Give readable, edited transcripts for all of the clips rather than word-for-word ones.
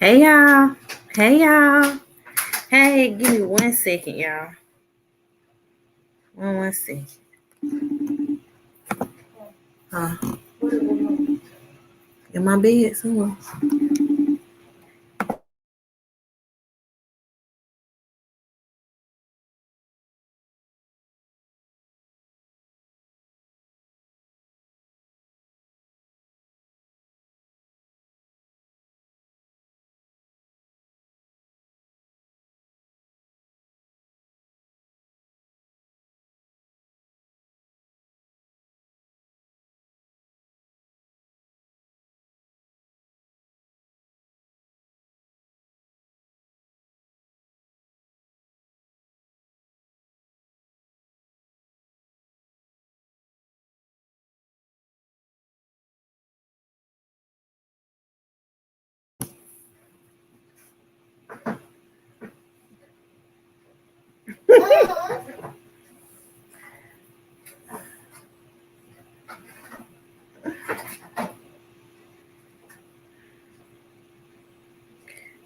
Hey y'all. Hey y'all. Hey, give me 1 second, y'all. One second. Uh, in my bed somewhere.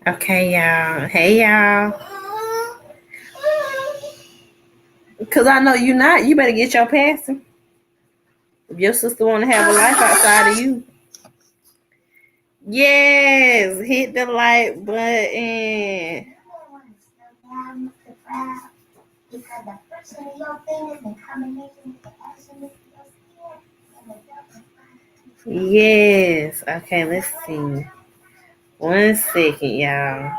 Okay, y'all. Hey y'all. Cause I know you not. You better get your passing. If your sister wanna have a life outside of you. Yes, hit the like button. Yes. Okay, let's see. 1 second, y'all.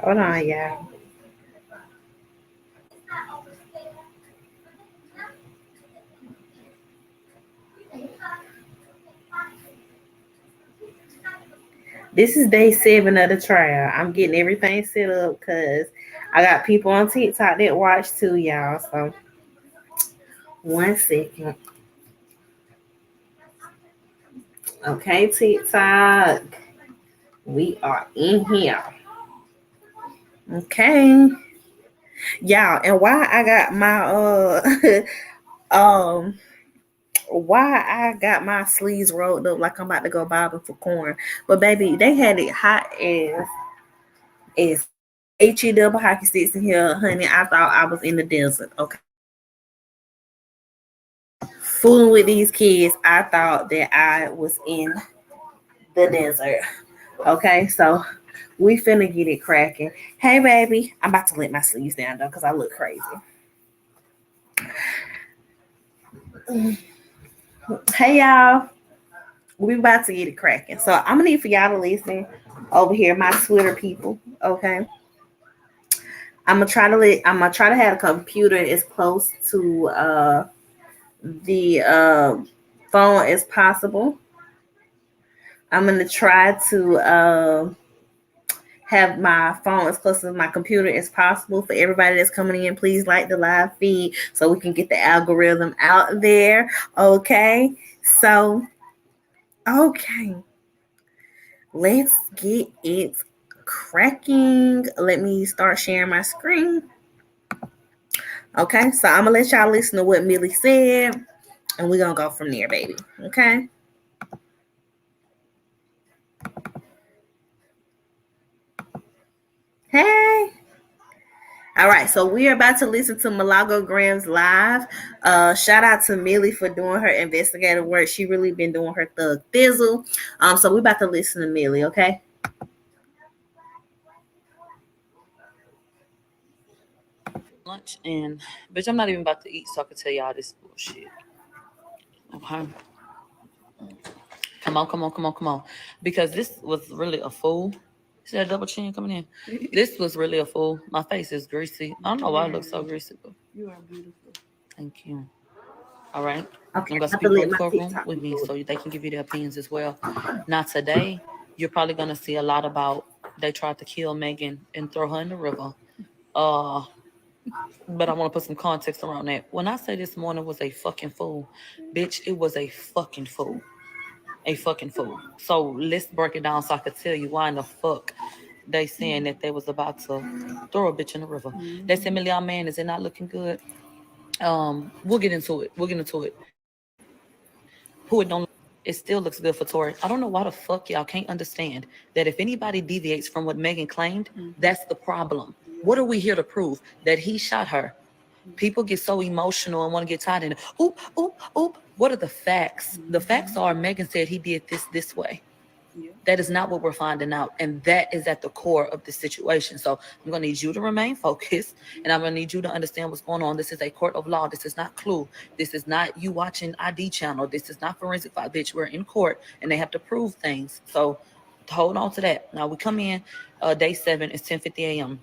Hold on, y'all. This is day 7 of the trial. I'm getting everything set up because I got people on TikTok that watch too, y'all. So 1 second. Okay, TikTok. We are in here. Okay. Y'all, and why I got my um why I got my sleeves rolled up like I'm about to go bobbing for corn. But baby, they had it hot as HE double hockey sticks in here, honey. I thought I was in the desert. Okay. Fooling with these kids, I thought that I was in the desert. Okay, so we finna get it cracking. Hey baby, I'm about to let my sleeves down though, because I look crazy. Hey y'all. We about to get it cracking. So I'm gonna need for y'all to listen over here, my Twitter people. Okay. I'm gonna try to have a computer as close to the phone as possible. I'm gonna try to have my phone as close to my computer as possible. For everybody that's coming in, please like the live feed so we can get the algorithm out there. Okay. So, okay. Let's get it cracking. Let me start sharing my screen. Okay, so I'm gonna let y'all listen to what Millie said, and we're gonna go from there, baby. Okay. Hey. All right, so we are about to listen to Malago Graham's live. Shout out to Millie for doing her investigative work. She really been doing her thug thizzle. So we're about to listen to Millie, okay? Lunch and bitch, I'm not even about to eat, so I can tell y'all this bullshit. Okay. Come on. Because this was really a fool. See that double chin coming in? This was really a fool. My face is greasy. I don't know why it looks so greasy, but You are beautiful. thank you. All right. Okay, I'm I'm gonna about to speak let in the my courtroom TikTok with me people. so they can give you their opinions as well. Now today, you're probably gonna see a lot about they tried to kill Megan and throw her in the river. Uh, but I want to put some context around that. When I say this morning was a fucking fool, bitch, it was a fucking fool. A fucking fool. So let's break it down so I could tell you why in the fuck they saying that they was about to throw a bitch in the river. They said, Million Man, is it not looking good? We'll get into it. We'll get into it. Who it don't look good for, it still looks good for Tory. I don't know why the fuck y'all can't understand that if anybody deviates from what Megan claimed, that's the problem. What are we here to prove? That he shot her. People get so emotional and want to get tied in. Oop, oop, oop. What are the facts? The facts are Megan said he did this way. That is not what we're finding out. And that is at the core of the situation. So I'm going to need you to remain focused and I'm going to need you to understand what's going on. This is a court of law. This is not Clue. This is not you watching ID channel. This is not forensic file. Bitch, we're in court and they have to prove things. So hold on to that. Now we come in day 7. It's 10:50 a.m.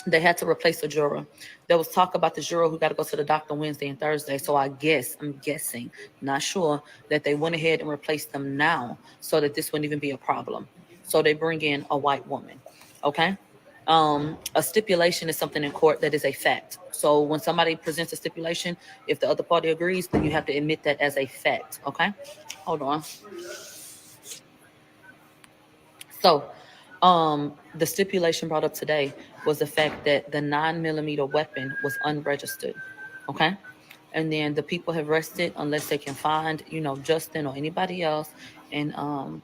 They had to replace a juror. There was talk about the juror who got to go to the doctor Wednesday and Thursday. So I'm guessing, not sure, that they went ahead and replaced them now so that this wouldn't even be a problem. So they bring in a white woman. Okay. A stipulation is something in court that is a fact. So when somebody presents a stipulation, if the other party agrees, then you have to admit that as a fact. Okay. Hold on. So, the stipulation brought up today was the fact that the 9mm weapon was unregistered. Okay. And then the people have rested unless they can find, Justin or anybody else. And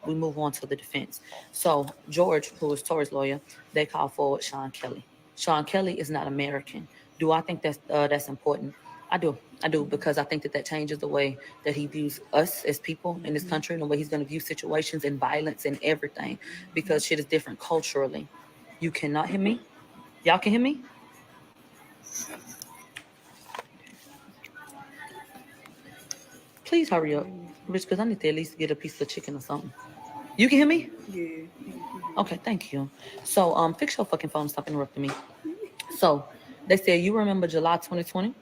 we move on to the defense. So George, who is Tory's lawyer, they call forward Sean Kelly. Sean Kelly is not American. Do I think that's important? I do. I do, because I think that changes the way that he views us as people in this country and the way he's going to view situations and violence and everything, because shit is different culturally. You cannot hear me? Y'all can hear me? Please hurry up, Rich, because I need to at least get a piece of chicken or something. You can hear me? Yeah. Okay, thank you. So, fix your fucking phone and stop interrupting me. So, they said, you remember July 2020?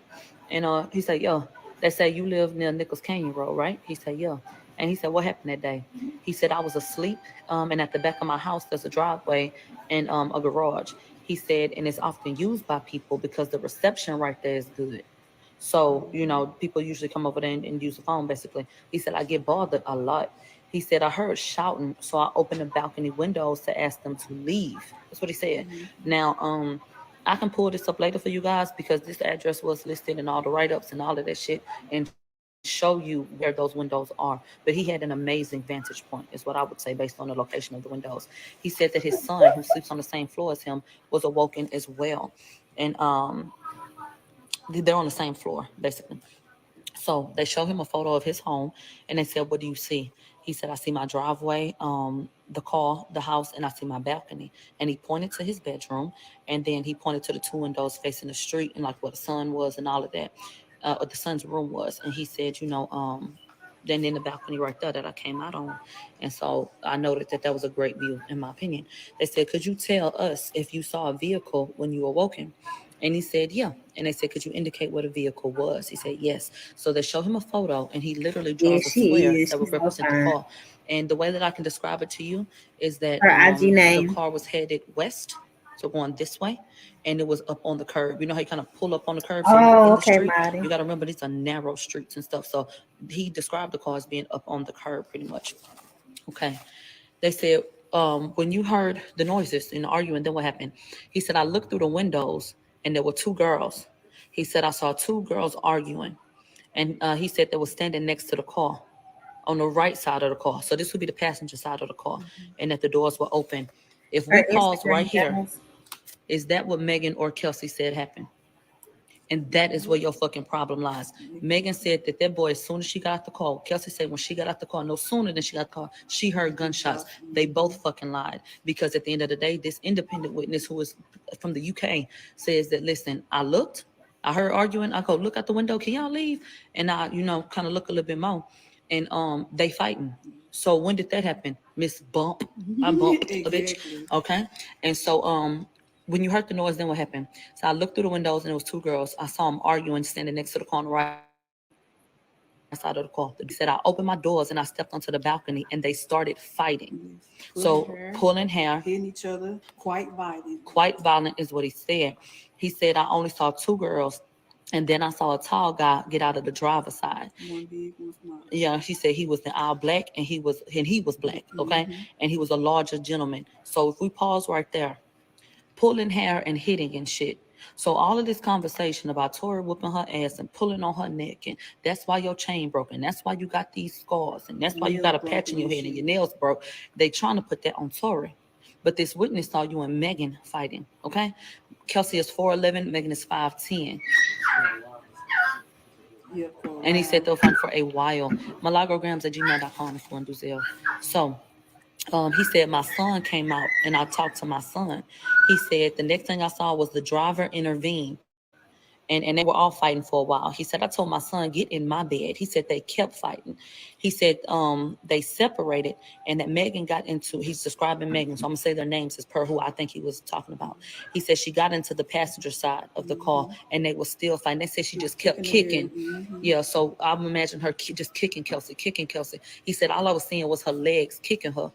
And he said, yeah. They said, you live near Nichols Canyon Road, right? He said, yeah. And he said, what happened that day? He said, I was asleep. And at the back of my house, there's a driveway and a garage. He said, and it's often used by people because the reception right there is good. So, people usually come over there and use the phone, basically. He said, I get bothered a lot. He said, I heard shouting, so I opened the balcony windows to ask them to leave. That's what he said. Now, I can pull this up later for you guys because this address was listed in all the write-ups and all of that shit and show you where those windows are. But he had an amazing vantage point, is what I would say, based on the location of the windows. He said that his son, who sleeps on the same floor as him, was awoken as well. And they're on the same floor, basically. So they show him a photo of his home and they said, what do you see? He said, I see my driveway, the car, the house, and I see my balcony. And he pointed to his bedroom and then he pointed to the 2 windows facing the street and like where the sun was and all of that, what the son's room was. And he said, then in the balcony right there that I came out on. And so I noted that was a great view, in my opinion. They said, could you tell us if you saw a vehicle when you awoke him? And he said, yeah. And they said, could you indicate what a vehicle was? He said, yes. So they show him a photo and he literally Yeah, draws a she square is. that would She's so represent the fine. car. And the way that I can describe it to you is that Her IG the name. car was headed west, so going this way, and it was up on the curb. You know how you kind of pull up on the curb so you're Oh, in the okay, street? Marty. You got to remember these are narrow streets and stuff. So he described the car as being up on the curb pretty much. Okay. They said, when you heard the noises and the arguing, then what happened? He said, I looked through the windows and there were 2 girls. He said, I saw 2 girls arguing. And he said they were standing next to the car on the right side of the car. So this would be the passenger side of the car and that the doors were open. If we Her pause right Instagram, here, guys. is that what Megan or Kelsey said happened? And that is where your fucking problem lies. Megan said that boy, as soon as she got out the car, Kelsey said when she got out the car, no sooner than she got out the car, she heard gunshots. They both fucking lied. Because at the end of the day, this independent witness who is from the UK says that, listen, I heard arguing. I go, look out the window, can y'all leave? And I, kind of look a little bit more. And they fighting. So when did that happen? Miss Bump. I bumped a bitch. Okay. And so when you heard the noise, then what happened? So I looked through the windows and it was 2 girls. I saw them arguing, standing next to the car on the right side. side of the car. The dude said I opened my doors and I stepped onto the balcony and they started fighting. So pulling hair, hitting each other, quite violent. Quite violent is what he said. He said I only saw two girls, and then I saw a tall guy get out of the driver's side. One big, one small. Yeah, she said he was in all black and he was black, okay? And he was a larger gentleman. So if we pause right there, pulling hair and hitting and shit. So all of this conversation about Tory whooping her ass and pulling on her neck, and that's why your chain broke, and that's why you got these scars, and that's why you got a patch in your head and your nails broke. They trying to put that on Tory. But this witness saw you and Megan fighting, okay? Kelsey is 4'11", Megan is 5'10". Yeah, and he said they'll fight for a while. Malagograms@gmail.com if you want to do Zelle. So he said my son came out and I talked to my son. He said the next thing I saw was the driver intervene. And they were all fighting for a while. He said, I told my son, get in my bed. He said they kept fighting. He said they separated and that Megan got into, he's describing Megan, so I'm going to say their names as per who I think he was talking about. He said she got into the passenger side of the car and they were still fighting. They said she just kept kicking. Yeah, so I'm imagine her just kicking Kelsey. He said all I was seeing was her legs kicking her.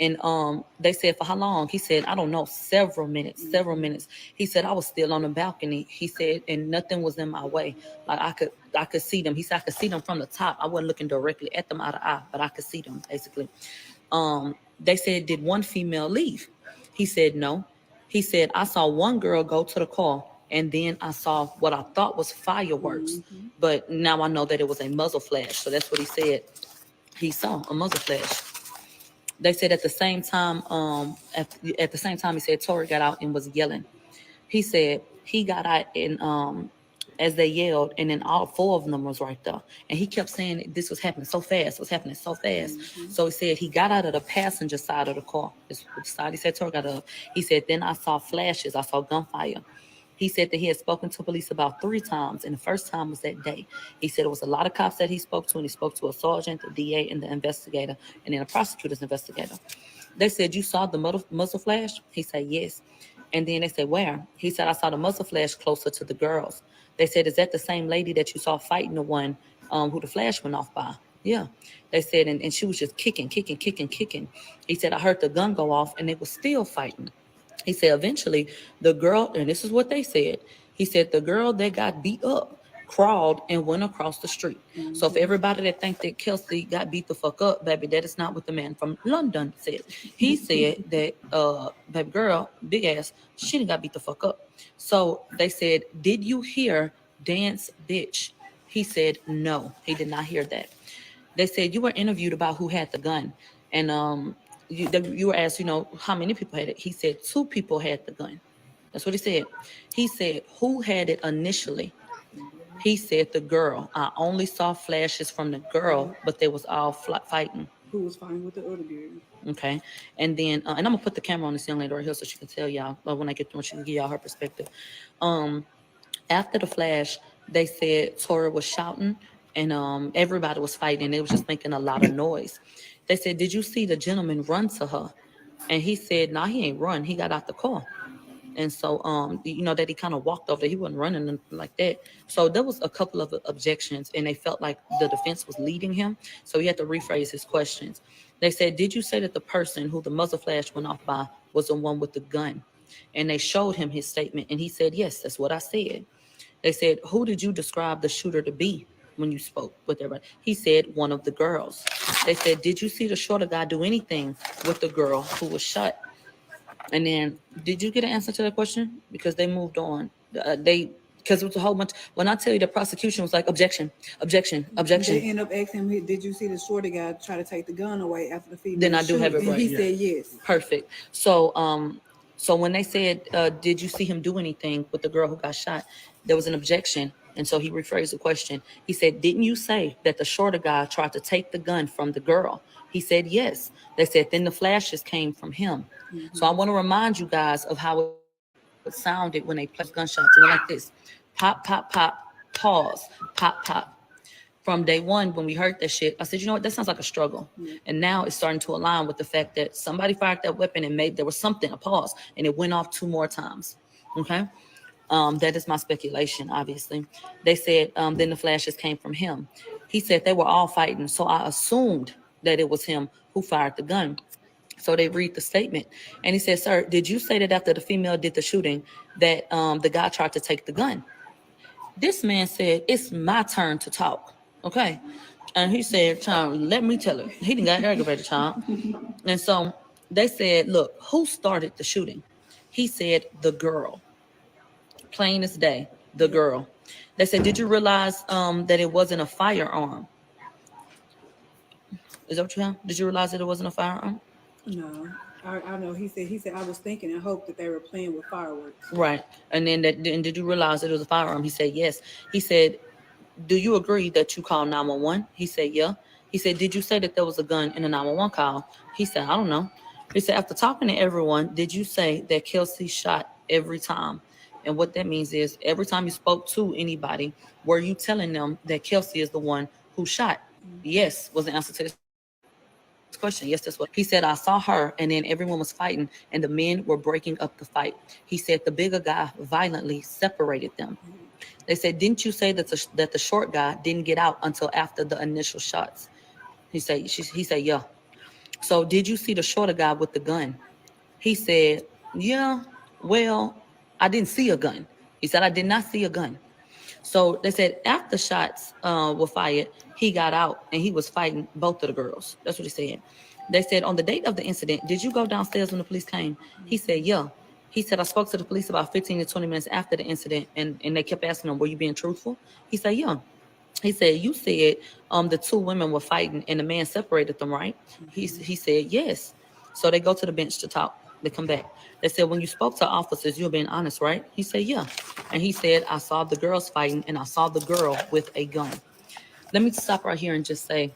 And they said, for how long? He said, I don't know, several minutes. He said, I was still on the balcony. He said, and nothing was in my way. Like I could see them. He said, I could see them from the top. I wasn't looking directly at them out of eye, but I could see them basically. They said, did one female leave? He said, no. He said, I saw one girl go to the car and then I saw what I thought was fireworks, but now I know that it was a muzzle flash. So that's what he said. He saw a muzzle flash. They said at the same time, he said Tory got out and was yelling. He said he got out and as they yelled, and then all four of them was right there. And he kept saying this was happening so fast, So he said he got out of the passenger side of the car. This side he said Tory got up. He said, then I saw flashes, I saw gunfire. He said that he had spoken to police about 3 times, and the first time was that day. He said it was a lot of cops that he spoke to, and he spoke to a sergeant, the DA, and the investigator, and then a prosecutor's investigator. They said, you saw the muzzle flash? He said, yes. And then they said, where? He said, I saw the muzzle flash closer to the girls. They said, is that the same lady that you saw fighting the one who the flash went off by? Yeah. They said, and she was just kicking. He said, I heard the gun go off, and they were still fighting. He said eventually the girl, and this is what they said, he said the girl that got beat up crawled and went across the street. So if everybody that think that Kelsey got beat the fuck up, baby, that is not what the man from London said. He said that baby girl, big ass, she didn't got beat the fuck up. So they said, did you hear dance bitch? He said no, he did not hear that. They said you were interviewed about who had the gun, and you were asked, how many people had it. He said 2 people had the gun. That's what he said. He said, who had it initially? He said the girl. I only saw flashes from the girl, but they was all fighting. Who was fighting with the other girl? Okay. And then, and I'm going to put the camera on this young lady right here so she can tell y'all, when I get through, she can give y'all her perspective. After the flash, they said Tory was shouting and everybody was fighting. It was just making a lot of noise. They said, did you see the gentleman run to her? And he said, nah, he ain't run. He got out the car. And so, that he kind of walked over there. He wasn't running like that. So there was a couple of objections, and they felt like the defense was leading him. So he had to rephrase his questions. They said, did you say that the person who the muzzle flash went off by was the one with the gun? And they showed him his statement, and he said, yes, that's what I said. They said, who did you describe the shooter to be when you spoke with everybody? He said, one of the girls. They said, did you see the shorter guy do anything with the girl who was shot? And then, did you get an answer to that question? Because they moved on. Because it was a whole bunch. When I tell you the prosecution was like, objection. They end up asking him, did you see the shorter guy try to take the gun away after the female? Then I do have it right. And he said yes. Perfect. So when they said, did you see him do anything with the girl who got shot? There was an objection. And so he rephrased the question. He said, didn't you say that the shorter guy tried to take the gun from the girl? He said, yes. They said, then the flashes came from him. So I want to remind you guys of how it sounded when they played gunshots. It went like this. Pop, pop, pop, pause, pop, pop. From day one, when we heard that shit, I said, you know what, that sounds like a struggle. And now it's starting to align with the fact that somebody fired that weapon and there was something, a pause, and it went off 2 more times. Okay? That is my speculation, obviously. They said, then the flashes came from him. He said they were all fighting, so I assumed that it was him who fired the gun. So they read the statement, and he said, "Sir, did you say that after the female did the shooting that the guy tried to take the gun?" This man said, "It's my turn to talk." Okay. And he said, "Child, let me tell it." He didn't got aggravated, child. And so they said, "Look, who started the shooting?" He said, "The girl." Plain as day, the girl. They said, "Did you realize that it wasn't a firearm?" Is that what you have? Did you realize that it wasn't a firearm? No, I know. He said I was thinking and hoped that they were playing with fireworks. Right. And then did you realize that it was a firearm? He said, "Yes." He said, "Do you agree that you called 911?" He said, "Yeah." He said, "Did you say that there was a gun in the 911 call?" He said, "I don't know." He said, "After talking to everyone, did you say that Kelsey shot every time?" And what that means is every time you spoke to anybody, were you telling them that Kelsey is the one who shot? Yes, was the answer to this question. Yes, that's what he said. He said, "I saw her, and then everyone was fighting, and the men were breaking up the fight." He said the bigger guy violently separated them. They said, "Didn't you say that the short guy didn't get out until after the initial shots?" He said, "Yeah." "So did you see the shorter guy with the gun?" He said, "Yeah, well, I didn't see a gun." He said, "I did not see a gun." So they said after shots were fired, he got out and he was fighting both of the girls. That's what he said. They said, "On the date of the incident, did you go downstairs when the police came?" He said, "Yeah." He said, "I spoke to the police about 15 to 20 minutes after the incident, and they kept asking him, 'Were you being truthful?'" He said, "Yeah." He said, "You said the two women were fighting and the man separated them, right?" He said, "Yes." So they go to the bench to talk. They come back. They said, "When you spoke to officers, you were being honest, right?" He said, "Yeah." And he said, "I saw the girls fighting and I saw the girl with a gun." Let me stop right here and just say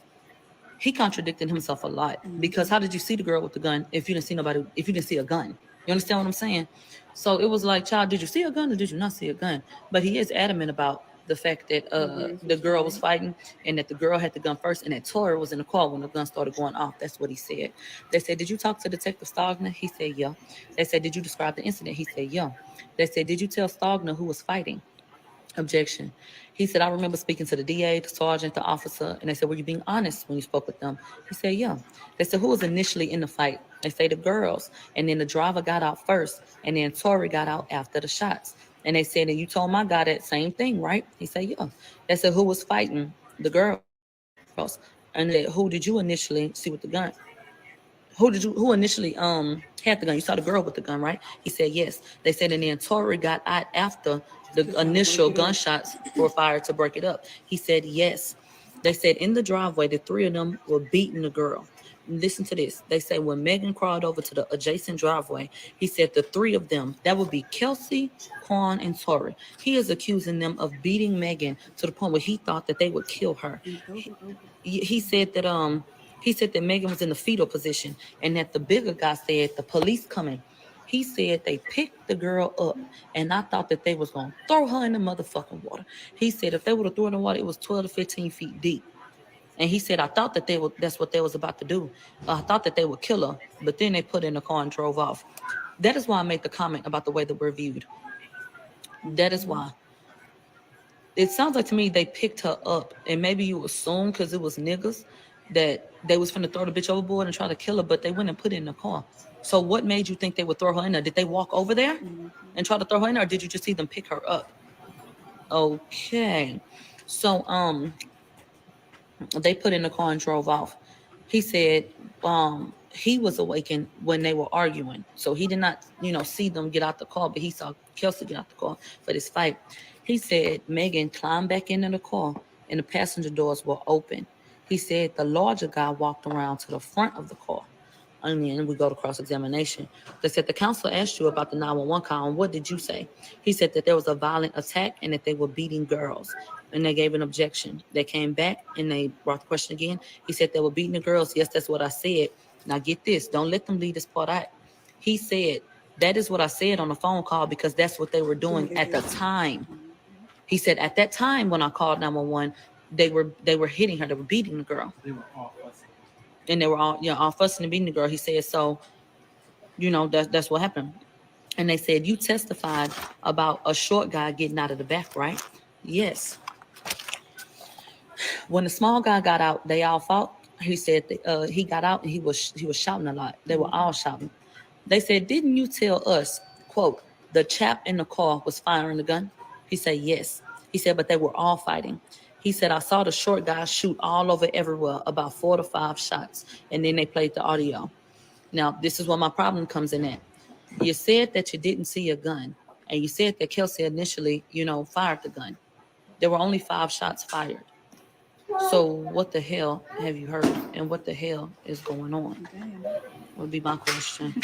he contradicted himself a lot, because how did you see the girl with the gun if you didn't see nobody, if you didn't see a gun? You understand what I'm saying? So it was like, child, did you see a gun or did you not see a gun? But he is adamant about the fact that the girl was fighting and that the girl had the gun first and that Tory was in the car when the gun started going off. That's what he said. They said, "Did you talk to Detective Stogner?" He said, "Yeah." They said, "Did you describe the incident?" He said, "Yeah." They said, "Did you tell Stogner who was fighting?" Objection. He said, "I remember speaking to the DA, the sergeant, the officer, and they said, 'Were you being honest when you spoke with them?' He said, 'Yeah.' They said, 'Who was initially in the fight?' They say the girls. And then the driver got out first, and then Tory got out after the shots. And they said, 'And you told my guy that same thing, right?' He said, 'Yeah.' They said, 'Who was fighting?' The girls. And they said, 'Who did you initially see with the gun?' Who initially had the gun? You saw the girl with the gun, right?" He said, "Yes." They said, "And then Tory got out after the initial gunshots were fired to break it up." He said, "Yes." They said in the driveway, the three of them were beating the girl. Listen to this. They say when Megan crawled over to the adjacent driveway, he said the three of them, that would be Kelsey, Quan, and Tory. He is accusing them of beating Megan to the point where he thought that they would kill her. He said that Megan was in the fetal position and that the bigger guy said the police coming. He said they picked the girl up and I thought that they was gonna throw her in the motherfucking water. He said if they would have thrown her in the water, it was 12 to 15 feet deep. And he said, I thought that that's what they was about to do. I thought that they would kill her, but then they put her in the car and drove off. That is why I made the comment about the way that we're viewed. That is why. It sounds like to me they picked her up, and maybe you assume because it was niggas that they was finna throw the bitch overboard and try to kill her, but they went and put it in the car. So what made you think they would throw her in there? Did they walk over there and try to throw her in there, or did you just see them pick her up? Okay. So they put in the car and drove off. He said he was awakened when they were arguing. So he did not, see them get out the car, but he saw Kelsey get out the car for this fight. He said Megan climbed back into the car and the passenger doors were open. He said the larger guy walked around to the front of the car. And then we go to cross-examination. They said the counselor asked you about the 911 call, and what did you say? He said that there was a violent attack and that they were beating girls. And they gave an objection. They came back and they brought the question again. He said they were beating the girls. Yes, that's what I said. Now get this. Don't let them leave this part out. He said, that is what I said on the phone call because that's what they were doing at the time. He said at that time when I called 911, they were hitting her. They were beating the girl. They were all fussing. And they were all fussing and beating the girl. He said, so, that's what happened. And they said, you testified about a short guy getting out of the back, right? Yes. When the small guy got out, they all fought. He said he got out and he was shouting a lot. They were all shouting. They said, "Didn't you tell us, quote, the chap in the car was firing the gun?" He said, "Yes." He said, "But they were all fighting." He said, "I saw the short guy shoot all over everywhere, about 4 to 5 shots, and then they played the audio." Now, this is where my problem comes in at. You said that you didn't see a gun, and you said that Kelsey initially, fired the gun. There were only 5 shots fired. So what the hell have you heard, and what the hell is going on? Would be my question.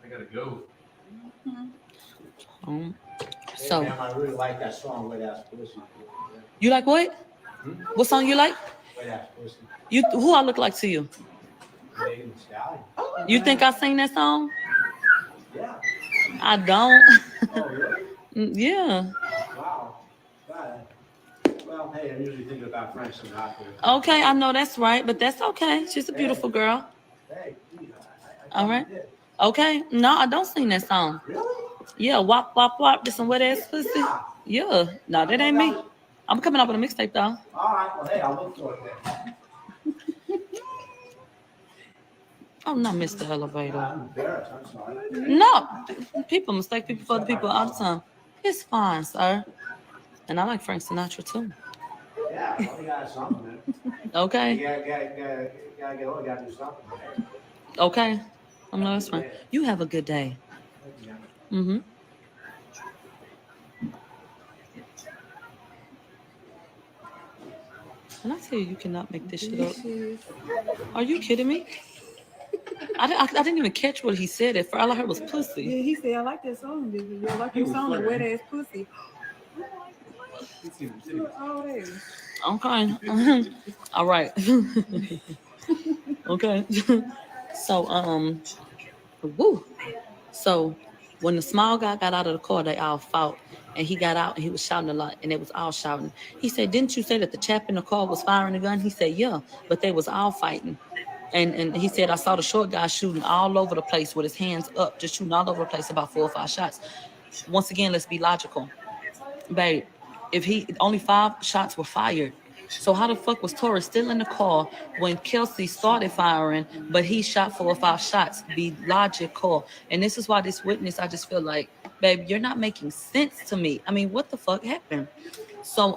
I gotta go. So, hey, ma'am, I really like that song, Wet Ass Pussy. you like what? What song you like? Wet Ass Pussy. Who I look like to you? Megan Thee Stallion. You think I sing that song? Yeah. I don't. Oh, really? Yeah. Wow. God. Well, hey, I'm usually thinking about Frank Sinatra. Okay, I know that's right, but that's okay. She's a beautiful girl. Hey, geez, All right. Okay. No, I don't sing that song. Really? Yeah, wop wop wop. This some wet ass pussy. Yeah. No, that ain't me. I'm coming up with a mixtape though. All right. Well, hey, I'll look for it then. I'm not Mr. Elevator. I'm embarrassed. I'm sorry. No, people mistake people for other people all the time. It's fine, sir. And I like Frank Sinatra too. Yeah, well, you got something, man. Okay. You gotta do something. Man. Okay. I'm not that's fine. You have a good day. Mm-hmm. And I tell you, you cannot make this shit up. Are you kidding me? I didn't even catch what he said at first. All I heard was pussy. Yeah, he said, I like that song. Did you like your song, the Wet Ass Pussy? Oh, there. Okay. All right. Okay. So, woo. So when the small guy got out of the car, they all fought. And he got out and he was shouting a lot, and they was all shouting. He said, "Didn't you say that the chap in the car was firing a gun?" He said, "Yeah, but they was all fighting." And he said, "I saw the short guy shooting all over the place with his hands up, just shooting all over the place, about 4 or 5 shots." Once again, let's be logical. Babe, if only 5 shots were fired. So how the fuck was Tory still in the car when Kelsey started firing, but he shot 4 or 5 shots? Be logical. And this is why this witness, I just feel like, babe, you're not making sense to me. I mean, what the fuck happened? So,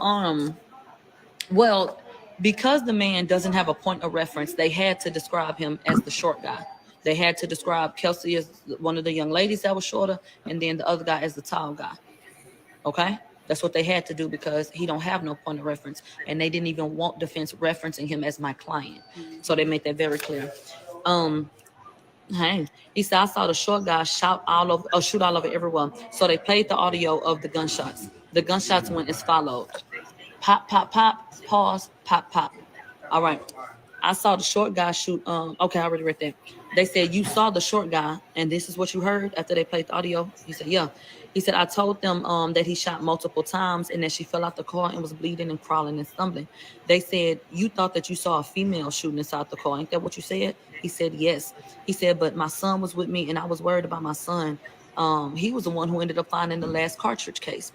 well, because the man doesn't have a point of reference, they had to describe him as the short guy. They had to describe Kelsey as one of the young ladies that was shorter, and then the other guy as the tall guy. Okay? That's what they had to do because he don't have no point of reference, and they didn't even want defense referencing him as my client. So they made that very clear. Hey, he said, "I saw the short guy shoot all over everyone." So they played the audio of the gunshots. The gunshots went as followed: pop, pop, pop, pause, pop, pop. All right. I saw the short guy shoot. Okay, I already read that. They said, "You saw the short guy, and this is what you heard after they played the audio." He said, "Yeah." He said, "I told them that he shot multiple times and that she fell out the car and was bleeding and crawling and stumbling." They said, "You thought that you saw a female shooting inside the car. Ain't that what you said?" He said, "Yes." He said, "But my son was with me and I was worried about my son. He was the one who ended up finding the last cartridge case."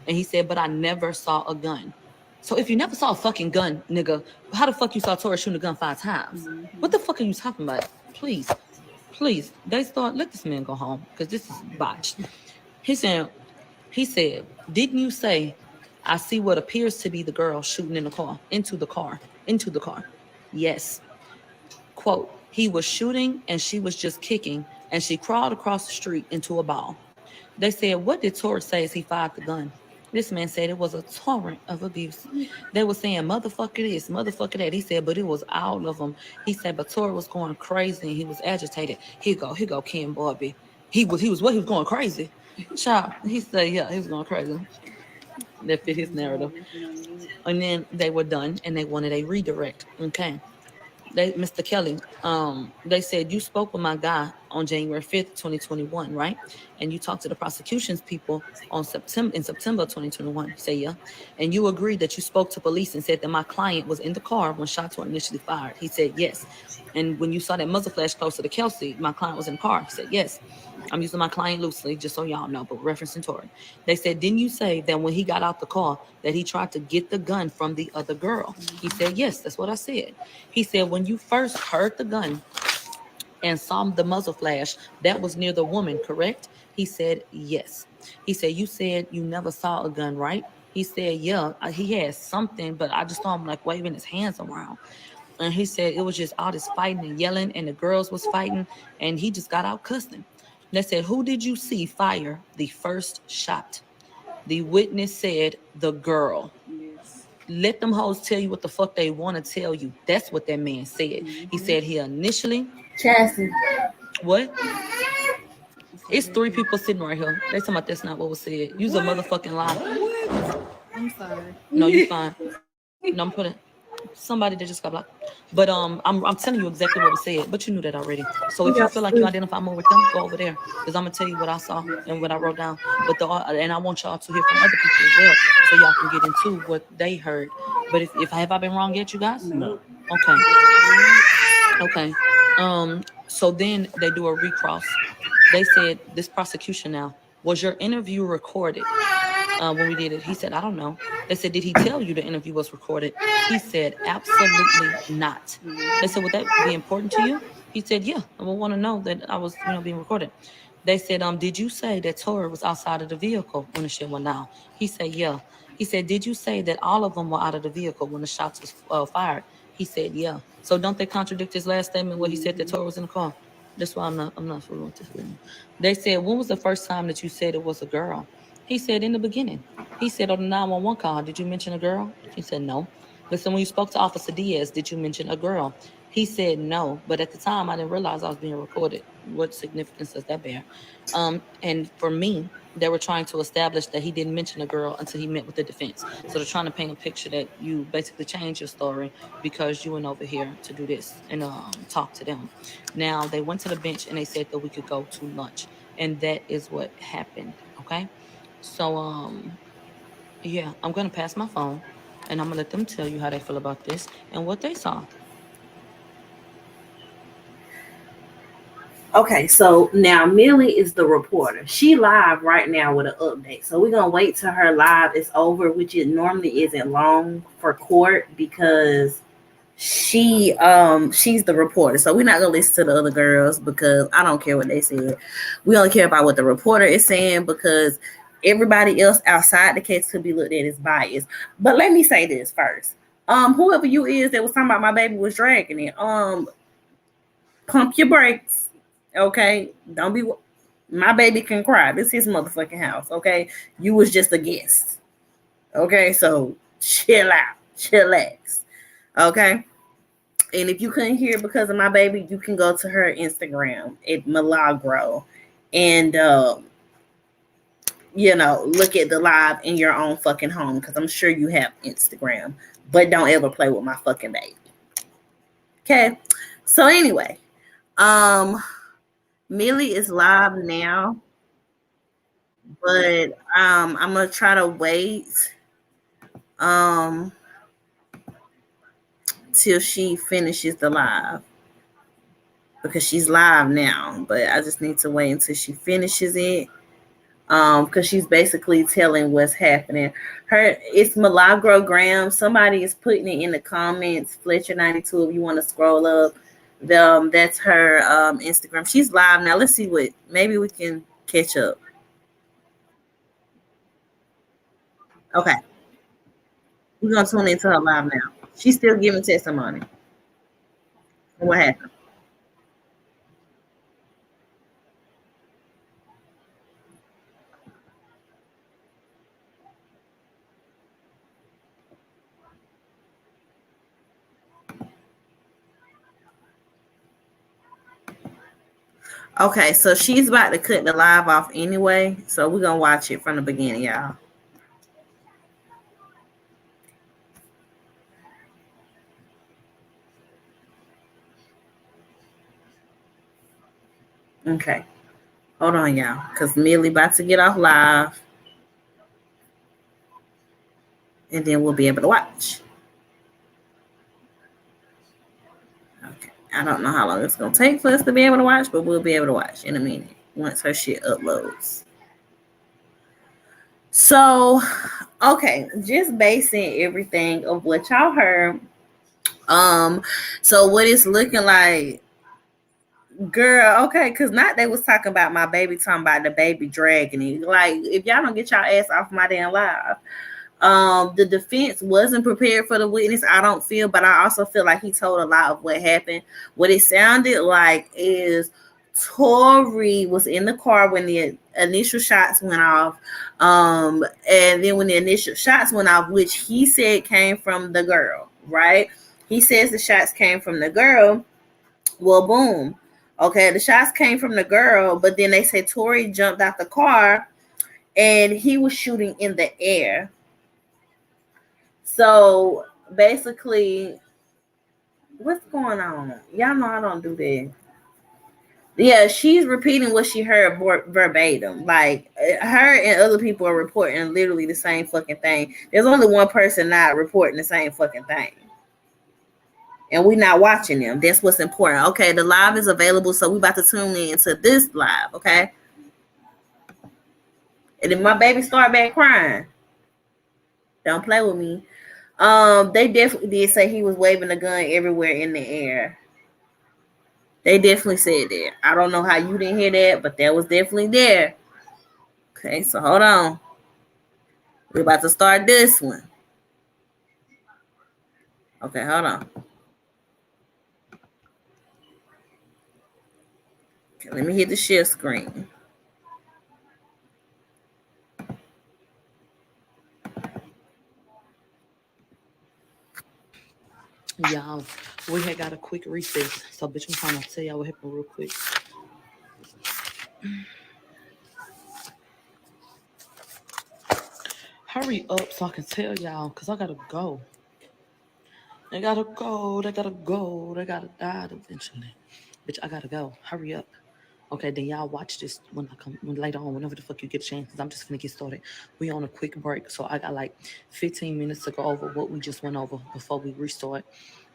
And he said, "But I never saw a gun." So if you never saw a fucking gun, nigga, how the fuck you saw Tory shooting a gun 5 times? What the fuck are you talking about? Please. Let this man go home because this is botched. He said, "Didn't you say, I see what appears to be the girl shooting into the car? Yes." Quote, "He was shooting and she was just kicking and she crawled across the street into a ball." They said, "What did Tory say as he fired the gun?" This man said it was a torrent of abuse. They were saying, "Motherfucker this, motherfucker that." He said, "But it was all of them." He said, "But Tory was going crazy and he was agitated." Here go, Ken Barbie. He was going crazy. Child, he said, yeah, he was going crazy. That fit his narrative. And then they were done and they wanted a redirect. Okay. Mr. Kelly, they said, "You spoke with my guy on January 5th, 2021, right? And you talked to the prosecution's people in September 2021. He said, "Yeah." "And you agreed that you spoke to police and said that my client was in the car when shots were initially fired." He said, "Yes." "And when you saw that muzzle flash close to the Kelsey, my client was in the car." He said, "Yes." I'm using my client loosely, just so y'all know, but referencing Tory. They said, didn't you say that when he got out the car that he tried to get the gun from the other girl? He said, yes, that's what I said. He said, when you first heard the gun and saw the muzzle flash, that was near the woman, correct? He said, yes. He said, you said you never saw a gun, right? He said, yeah, he had something, but I just saw him like waving his hands around. And he said it was just all this fighting and yelling, and the girls was fighting, and he just got out cussing. They said, who did you see fire the first shot? The witness said, the girl. Yes. Let them hoes tell you what the fuck they want to tell you. That's what that man said. He said he initially, Chassis. what? So It's they 3 can- people sitting right here. They talking about that's not what was said. Use a What? motherfucking lie. What? I'm sorry. No, you fine. No, I'm putting somebody that just got blocked. But I'm telling you exactly what was said, but you knew that already. So if you feel like you identify more with them, go over there, because I'm gonna tell you what I saw and what I wrote down. But and I want y'all to hear from other people as well, so y'all can get into what they heard. But if I have I been wrong yet, you guys? No. Okay. Okay. So then they do a recross. They said, this prosecution now, was your interview recorded? When we did it, he said, I don't know. They said, did he tell you the interview was recorded? He said, absolutely not. They said, would that be important to you? He said, yeah, I would want to know that I was, being recorded. They said, did you say that Tory was outside of the vehicle when the shit went down? He said, yeah. He said, did you say that all of them were out of the vehicle when the shots was fired? He said, yeah. So don't they contradict his last statement where he said that Tory was in the car? That's why I'm not fooling with this. They said, when was the first time that you said it was a girl? He said, in the beginning. He said, on the 911 call, did you mention a girl? He said, no. Listen, when you spoke to Officer Diaz, did you mention a girl? He said, no. But at the time, I didn't realize I was being recorded. What significance does that bear? And for me, they were trying to establish that he didn't mention a girl until he met with the defense. So they're trying to paint a picture that you basically changed your story because you went over here to do this and talk to them. Now, they went to the bench and they said that we could go to lunch. And that is what happened. Okay. So, yeah, I'm gonna pass my phone, and I'm gonna let them tell you how they feel about this and what they saw. Okay, so now Millie is the reporter. She live right now with an update. So we're gonna wait till her live is over, which it normally isn't long for court because she's the reporter. So we're not gonna listen to the other girls because I don't care what they said. We only care about what the reporter is saying because everybody else outside the case could be looked at as biased. But let me say this first. Whoever you is that was talking about my baby was dragging it, pump your brakes. Okay, don't be. My baby can cry. This is his motherfucking house. Okay, you was just a guest. Okay, so chill out, chillax. Okay, and if you couldn't hear because of my baby, you can go to her Instagram at Milagro, and look at the live in your own fucking home because I'm sure you have Instagram, but don't ever play with my fucking baby. Okay, so anyway, Millie is live now, but I'm gonna try to wait um till she finishes the live because she's live now. But I just need to wait until she finishes it. Because she's basically telling what's happening. It's Milagro Graham. Somebody is putting it in the comments. Fletcher92, if you want to scroll up. That's her Instagram. She's live now. Let's see what maybe we can catch up. Okay. We're gonna tune into her live now. She's still giving testimony. What happened? Okay, so she's about to cut the live off anyway. So we're gonna watch it from the beginning, y'all. Okay. Hold on, y'all. Because Millie about to get off live. And then we'll be able to watch. Okay. I don't know how long it's gonna take for us to be able to watch, but we'll be able to watch in a minute. once her shit uploads. So, okay, just basing everything of what y'all heard. So what it's looking like, girl, okay, cause not they was talking about my baby, talking about the baby dragging it. Like, if y'all don't get y'all ass off my damn live. The defense wasn't prepared for the witness, I don't feel, but I also feel like he told a lot of what happened. What it sounded like is Tory was in the car when the initial shots went off. And then when the initial shots went off, which he said came from the girl, right? He says the shots came from the girl. Well, boom. Okay, the shots came from the girl, but then they say Tory jumped out the car and he was shooting in the air. So basically, what's going on? Y'all know I don't do that. Yeah, she's repeating what she heard verbatim. Like, her and other people are reporting literally the same fucking thing. There's only one person not reporting the same fucking thing. And we not watching them. That's what's important. Okay, the live is available, so we about to tune in to this live, okay? And if my baby start back crying, don't play with me. They definitely did say he was waving a gun everywhere in the air. They definitely said that. I don't know how you didn't hear that, but that was definitely there. Okay, so hold on. We're about to start this one. Okay, hold on. Okay, let me hit the share screen. Y'all, we had got a quick recess. So, bitch, I'm trying to tell y'all what happened real quick. Hurry up so I can tell y'all, because I got to go. They got to go. They got to go. They got to die eventually. Bitch, I got to go. Hurry up. Okay, then y'all watch this when I come later on, whenever the fuck you get a chance, because I'm just gonna get started. We on a quick break, so I got like 15 minutes to go over what we just went over before we restart.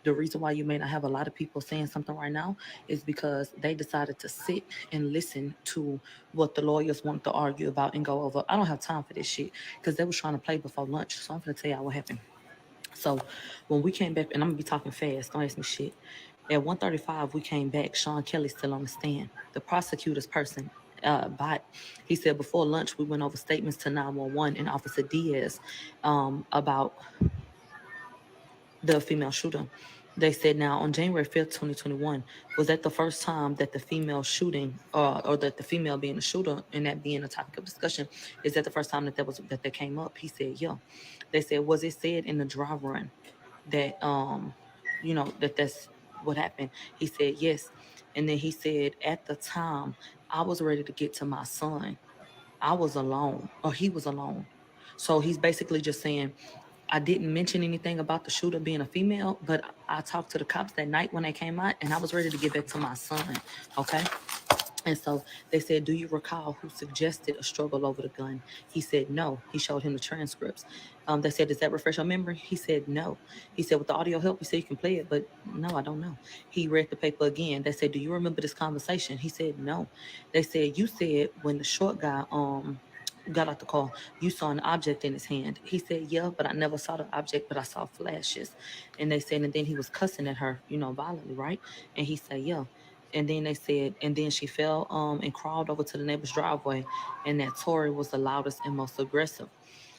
The reason why you may not have a lot of people saying something right now is because they decided to sit and listen to what the lawyers want to argue about and go over. I don't have time for this shit because they was trying to play before lunch, so I'm gonna tell y'all what happened. So when we came back, and I'm gonna be talking fast, don't ask me shit. At 1:35, we came back. Sean Kelly's still on the stand. The prosecutor's person, Bot, he said before lunch we went over statements to 911 and Officer Diaz about the female shooter. They said now on January 5th, 2021, was that the first time that the female shooting or that the female being a shooter and that being a topic of discussion, is that the first time that that came up? He said, yeah. They said, was it said in the dry run that that's what happened? He said, yes. And then he said, at the time, I was ready to get to my son. I was alone, or he was alone. So he's basically just saying, I didn't mention anything about the shooter being a female, but I talked to the cops that night when they came out, and I was ready to get back to my son. Okay. And so they said, do you recall who suggested a struggle over the gun? He said, no. He showed him the transcripts. They said, does that refresh your memory? He said, no. He said, with the audio help, he said, you can play it, but no, I don't know. He read the paper again. They said, do you remember this conversation? He said, no. They said, you said when the short guy, got out the car, you saw an object in his hand. He said, yeah, but I never saw the object, but I saw flashes. And they said, and then he was cussing at her, violently, right? And he said, yeah. And then they said, and then she fell and crawled over to the neighbor's driveway, and that Tory was the loudest and most aggressive.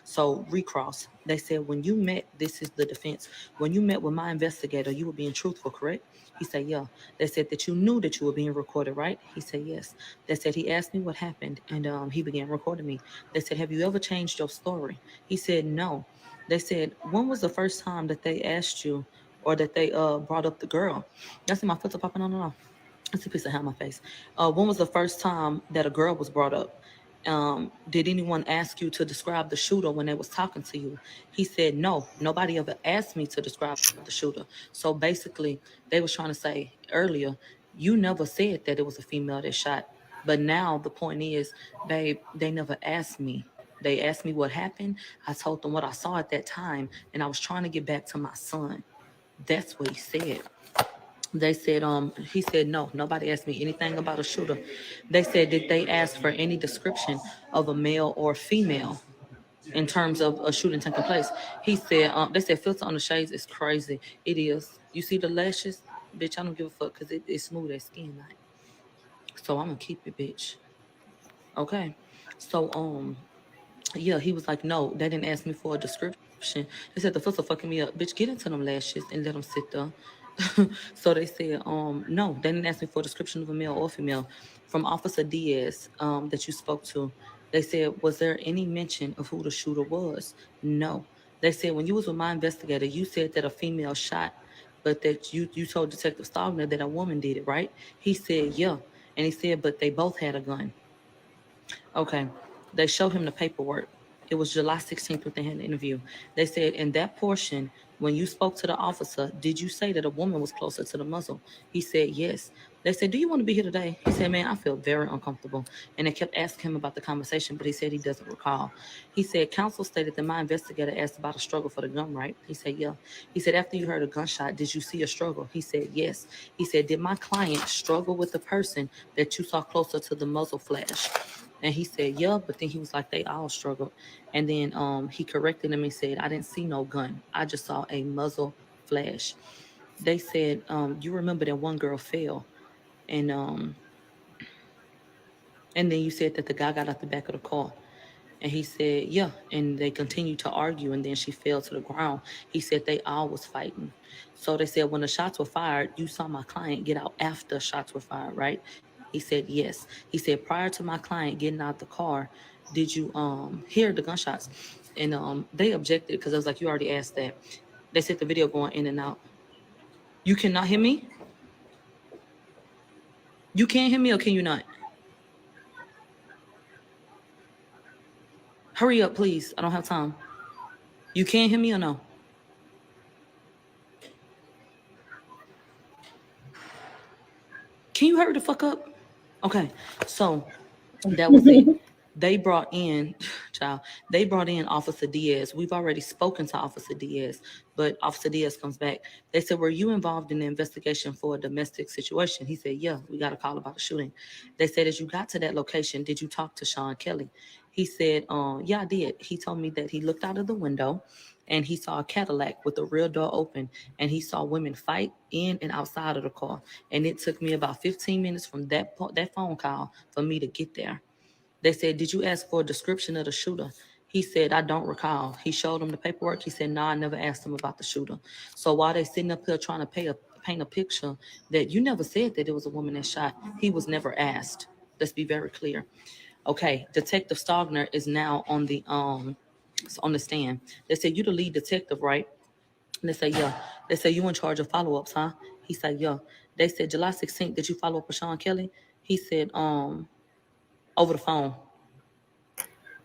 So recross, they said, when you met, this is the defense, when you met with my investigator, you were being truthful, correct? He said, yeah. They said that you knew that you were being recorded, right? He said, yes. They said, he asked me what happened, and he began recording me. They said, have you ever changed your story? He said, no. They said, when was the first time that they asked you or that they brought up the girl? That's my foot's popping on and off. It's a piece of hair on my face. When was the first time that a girl was brought up? Did anyone ask you to describe the shooter when they was talking to you? He said, no, nobody ever asked me to describe the shooter. So basically, they was trying to say earlier, you never said that it was a female that shot. But now the point is, babe, they never asked me. They asked me what happened. I told them what I saw at that time, and I was trying to get back to my son. That's what he said. They said, he said, no, nobody asked me anything about a shooter. They said, did they ask for any description of a male or female in terms of a shooting taking place? He said, they said, filter on the shades is crazy. It is. You see the lashes? Bitch, I don't give a fuck because it's smooth as skin. Like, so I'm going to keep it, bitch. Okay. So, yeah, he was like, no, they didn't ask me for a description. They said the filter fucking me up. Bitch, get into them lashes and let them sit there. So they said, no, they didn't ask me for a description of a male or female. From Officer Diaz, that you spoke to, they said, was there any mention of who the shooter was? No. They said when you was with my investigator, you said that a female shot, but that you told Detective Stogner that a woman did it, right? He said, yeah. And he said, but they both had a gun. Okay. They showed him the paperwork. It was July 16th when they had the interview. They said in that portion, when you spoke to the officer, did you say that a woman was closer to the muzzle? He said yes. They said, do you want to be here today? He said, man, I feel very uncomfortable. And they kept asking him about the conversation, but he said he doesn't recall. He said, counsel stated that my investigator asked about a struggle for the gun, right? He said, yeah. He said, after you heard a gunshot, did you see a struggle? He said, yes. He said, did my client struggle with the person that you saw closer to the muzzle flash? And he said, yeah, but then he was like, they all struggled. And then he corrected him and said, I didn't see no gun. I just saw a muzzle flash. They said, you remember that one girl fell. And and then you said that the guy got out the back of the car. And he said, yeah. And they continued to argue. And then she fell to the ground. He said they all was fighting. So they said when the shots were fired, you saw my client get out after shots were fired, right? He said, yes. He said, prior to my client getting out the car, did you hear the gunshots? And they objected because I was like, you already asked that. They said the video going in and out. You cannot hear me? You can't hear me or can you not? Hurry up, please. I don't have time. You can't hear me or no? Can you hurry the fuck up? Okay, so that was it. They brought in, child, they brought in Officer Diaz. We've already spoken to Officer Diaz, but Officer Diaz comes back. They said, were you involved in the investigation for a domestic situation? He said, yeah, we got a call about a shooting. They said, as you got to that location, did you talk to Sean Kelly? He said, yeah, I did. He told me that he looked out of the window and he saw a Cadillac with the rear door open and he saw women fight in and outside of the car. And it took me about 15 minutes from that phone call for me to get there. They said, did you ask for a description of the shooter? He said, I don't recall. He showed them the paperwork. He said, no, I never asked him about the shooter. So while they sitting up here trying to paint a picture that you never said that it was a woman that shot, he was never asked. Let's be very clear. Okay, Detective Stogner is now on the stand. They said, you the lead detective, right? And they say, yeah. They say, you in charge of follow-ups, huh? He said, yeah. They said, July 16th, did you follow up with Sean Kelly? He said, over the phone.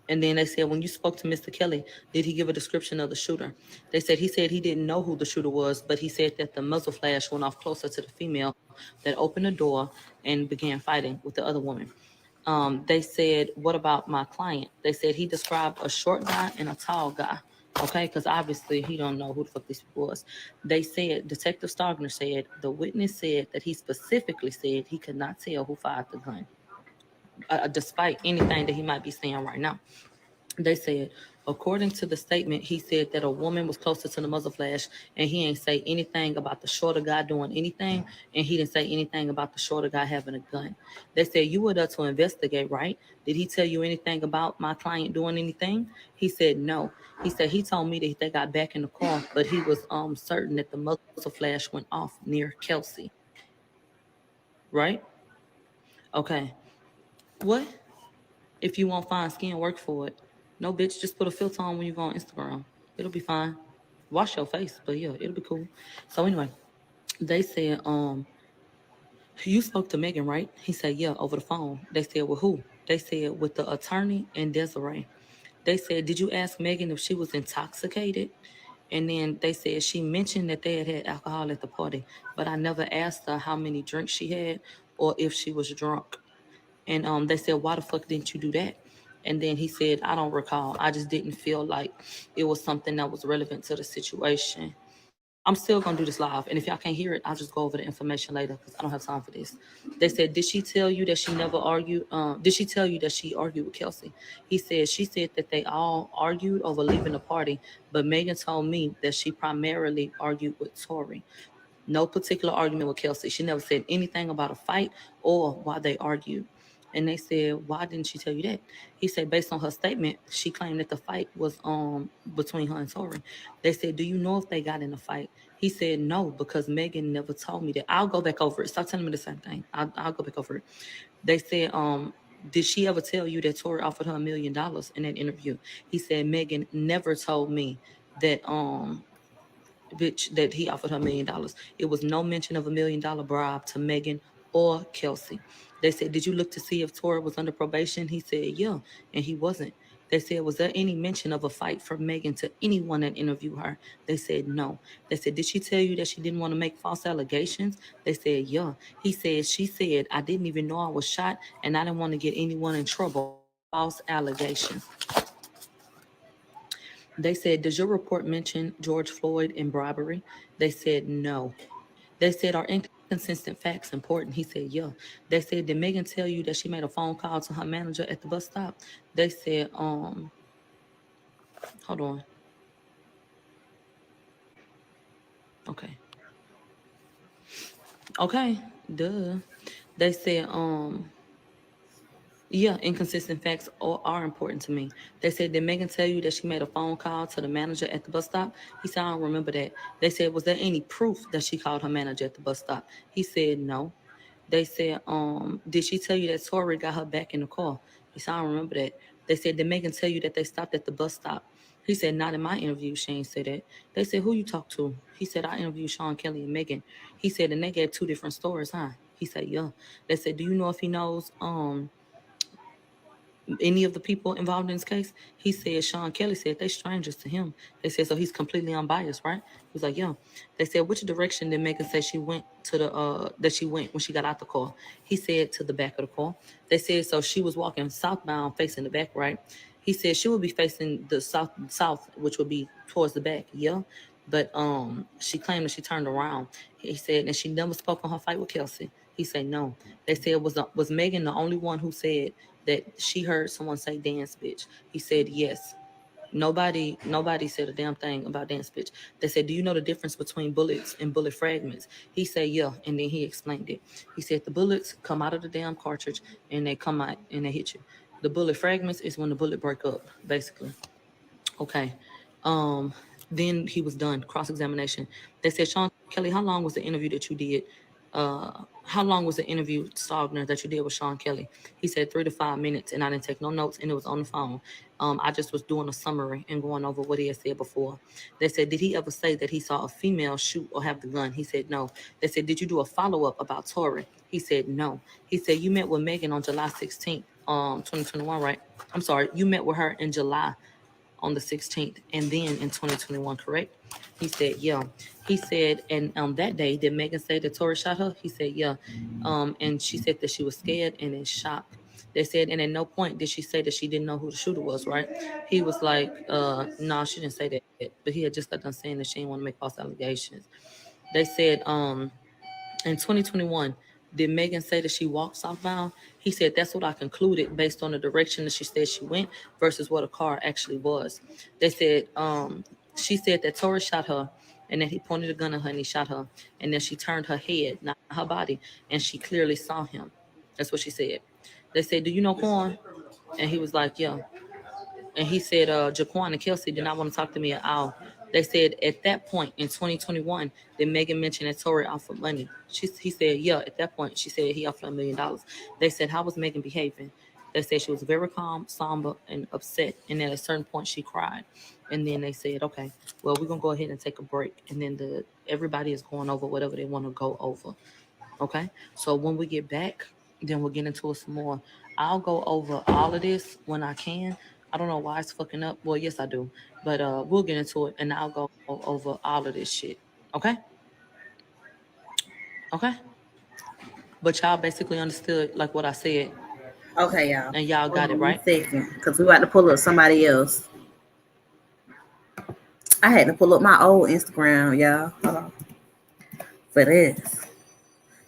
And then they said, when you spoke to Mr. Kelly, did he give a description of the shooter? They said he didn't know who the shooter was, but he said that the muzzle flash went off closer to the female that opened the door and began fighting with the other woman. They said, what about my client? They said he described a short guy and a tall guy. Okay, because obviously he don't know who the fuck these people was. They said, Detective Stogner said, the witness said that he specifically said he could not tell who fired the gun, despite anything that he might be saying right now. They said, according to the statement, he said that a woman was closer to the muzzle flash, and he ain't say anything about the shorter guy doing anything, and he didn't say anything about the shorter guy having a gun. They said, you were there to investigate, right? Did he tell you anything about my client doing anything? He said no. He said he told me that they got back in the car, but he was certain that the muzzle flash went off near Kelsey. Right? Okay. What? If you want fine skin, work for it. No, bitch, just put a filter on when you go on Instagram. It'll be fine. Wash your face, but yeah, it'll be cool. So anyway, they said, you spoke to Megan, right? He said, yeah, over the phone. They said, with who? They said, with the attorney and Desiree. They said, did you ask Megan if she was intoxicated? And then they said she mentioned that they had alcohol at the party, but I never asked her how many drinks she had or if she was drunk. And they said, why the fuck didn't you do that? And then he said, I don't recall. I just didn't feel like it was something that was relevant to the situation. I'm still gonna do this live, and if y'all can't hear it, I'll just go over the information later because I don't have time for this. They said, "Did she tell you that she never argued? Did she tell you that she argued with Kelsey?" He said, "She said that they all argued over leaving the party, but Megan told me that she primarily argued with Tory. No particular argument with Kelsey. She never said anything about a fight or why they argued." And they said, "Why didn't she tell you that?" He said, based on her statement, she claimed that the fight was between her and Tory. They said, "Do you know if they got in a fight?" He said, "No, because Megan never told me that." I'll go back over it. Stop telling me the same thing. I'll go back over it. They said, "Did she ever tell you that Tory offered her $1 million in that interview?" He said, "Megan never told me that bitch that he offered her $1 million. It was no mention of $1 million bribe to Megan or Kelsey." They said, "Did you look to see if Tory was under probation?" He said, "Yeah," and he wasn't. They said, "Was there any mention of a fight from Megan to anyone that interviewed her?" They said, "No." They said, "Did she tell you that she didn't want to make false allegations?" They said, "Yeah." He said, "She said, I didn't even know I was shot and I didn't want to get anyone in trouble. False allegations." They said, "Does your report mention George Floyd and bribery?" They said, "No." They said, "Are inconsistent facts important?" He said, "Yeah." They said, "Did Megan tell you that she made a phone call to her manager at the bus stop?" They said, hold on. Okay. Okay. Duh. They said, yeah, inconsistent facts are important to me. They said, "Did Megan tell you that she made a phone call to the manager at the bus stop?" He said, "I don't remember that." They said, "Was there any proof that she called her manager at the bus stop?" He said, "No." They said, "Did she tell you that Tory got her back in the car?" He said, "I don't remember that." They said, "Did Megan tell you that they stopped at the bus stop?" He said, "Not in my interview, she ain't said that." They said, "Who you talked to?" He said, "I interviewed Sean Kelly and Megan." He said, "And they gave two different stories, huh?" He said, "Yeah." They said, "Do you know if he knows any of the people involved in this case?" He said, "Sean Kelly said they strangers to him." They said, "So he's completely unbiased, right?" He was like, "Yeah." They said, "Which direction did Megan say she went to the that she went when she got out the car?" He said, "To the back of the car." They said, "So she was walking southbound facing the back, right?" He said, "She would be facing the south, which would be towards the back." Yeah. But she claimed that she turned around. He said, "And she never spoke on her fight with Kelsey." He said, "No." They said, Was Megan the only one who said that she heard someone say dance bitch?" He said, "Yes." Nobody said a damn thing about dance bitch. They said, "Do you know the difference between bullets and bullet fragments?" He said, "Yeah," and then he explained it. He said, "The bullets come out of the damn cartridge and they come out and they hit you. The bullet fragments is when the bullet break up, basically." Okay. Um, then he was done. Cross examination. They said, "Sean Kelly, how long was the interview that you did? Uh, how long was the interview, Stogner, that you did with Sean Kelly?" He said 3 to 5 minutes, and I didn't take no notes, and it was on the phone. I just was doing a summary and going over what he had said before. They said, "Did he ever say that he saw a female shoot or have the gun?" He said, "No." They said, "Did you do a follow up about Tory?" He said, "No." He said, "You met with Megan on July 16th, 2021, right? I'm sorry, you met with her in July on the 16th and then in 2021, correct?" He said, "Yeah." He said, "And that day, did Megan say that Tori shot her?" He said, "Yeah." And she said that she was scared and in shock. They said, "And at no point did she say that she didn't know who the shooter was, right?" He was like, "No, she didn't say that." But he had just got done saying that she didn't want to make false allegations. They said, in 2021, did Megan say that she walked southbound? He said, "That's what I concluded based on the direction that she said she went versus what a car actually was." They said, she said that Tory shot her and then he pointed a gun at her and he shot her. And then she turned her head, not her body, and she clearly saw him. That's what she said. They said, "Do you know Corn?" And he was like, "Yeah." And he said, "Jaquan and Kelsey did not want to talk to me at all." They said at that point in 2021, did Megan mention that Tory offered money? He said, "Yeah." At that point, she said he offered $1 million. They said, "How was Megan behaving?" They said she was very calm, somber, and upset. And at a certain point, she cried. And then they said, "Okay, well, we're gonna go ahead and take a break." And then everybody is going over whatever they want to go over. Okay. So when we get back, then we'll get into it some more. I'll go over all of this when I can. I don't know why it's fucking up. Well, yes, I do. But we'll get into it and I'll go over all of this shit. Okay? Okay? But y'all basically understood like what I said Okay, y'all. and y'all Hold got it on one right. second, because we about to pull up somebody else. I had to pull up my old Instagram, y'all, for this.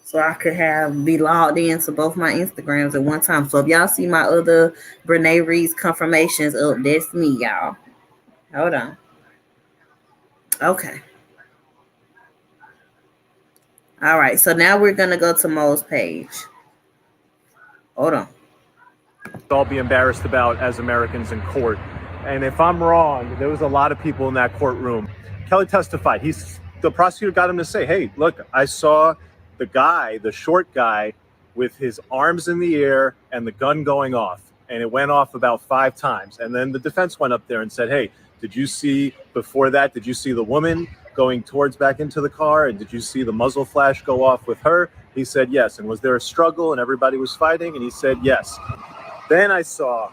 So I could be logged into both my Instagrams at one time. So if y'all see my other Brene Reed's confirmations up, that's me, y'all. Hold on. Okay. All right. So now we're gonna go to Mo's page. Hold on. All be embarrassed about as Americans in court. And if I'm wrong, there was a lot of people in that courtroom. Kelly testified. The prosecutor got him to say, hey, look, I saw the short guy with his arms in the air and the gun going off. And it went off about 5 times. And then the defense went up there and said, hey, did you see the woman going towards back into the car? And did you see the muzzle flash go off with her? He said yes. And was there a struggle and everybody was fighting? And he said yes. Then I saw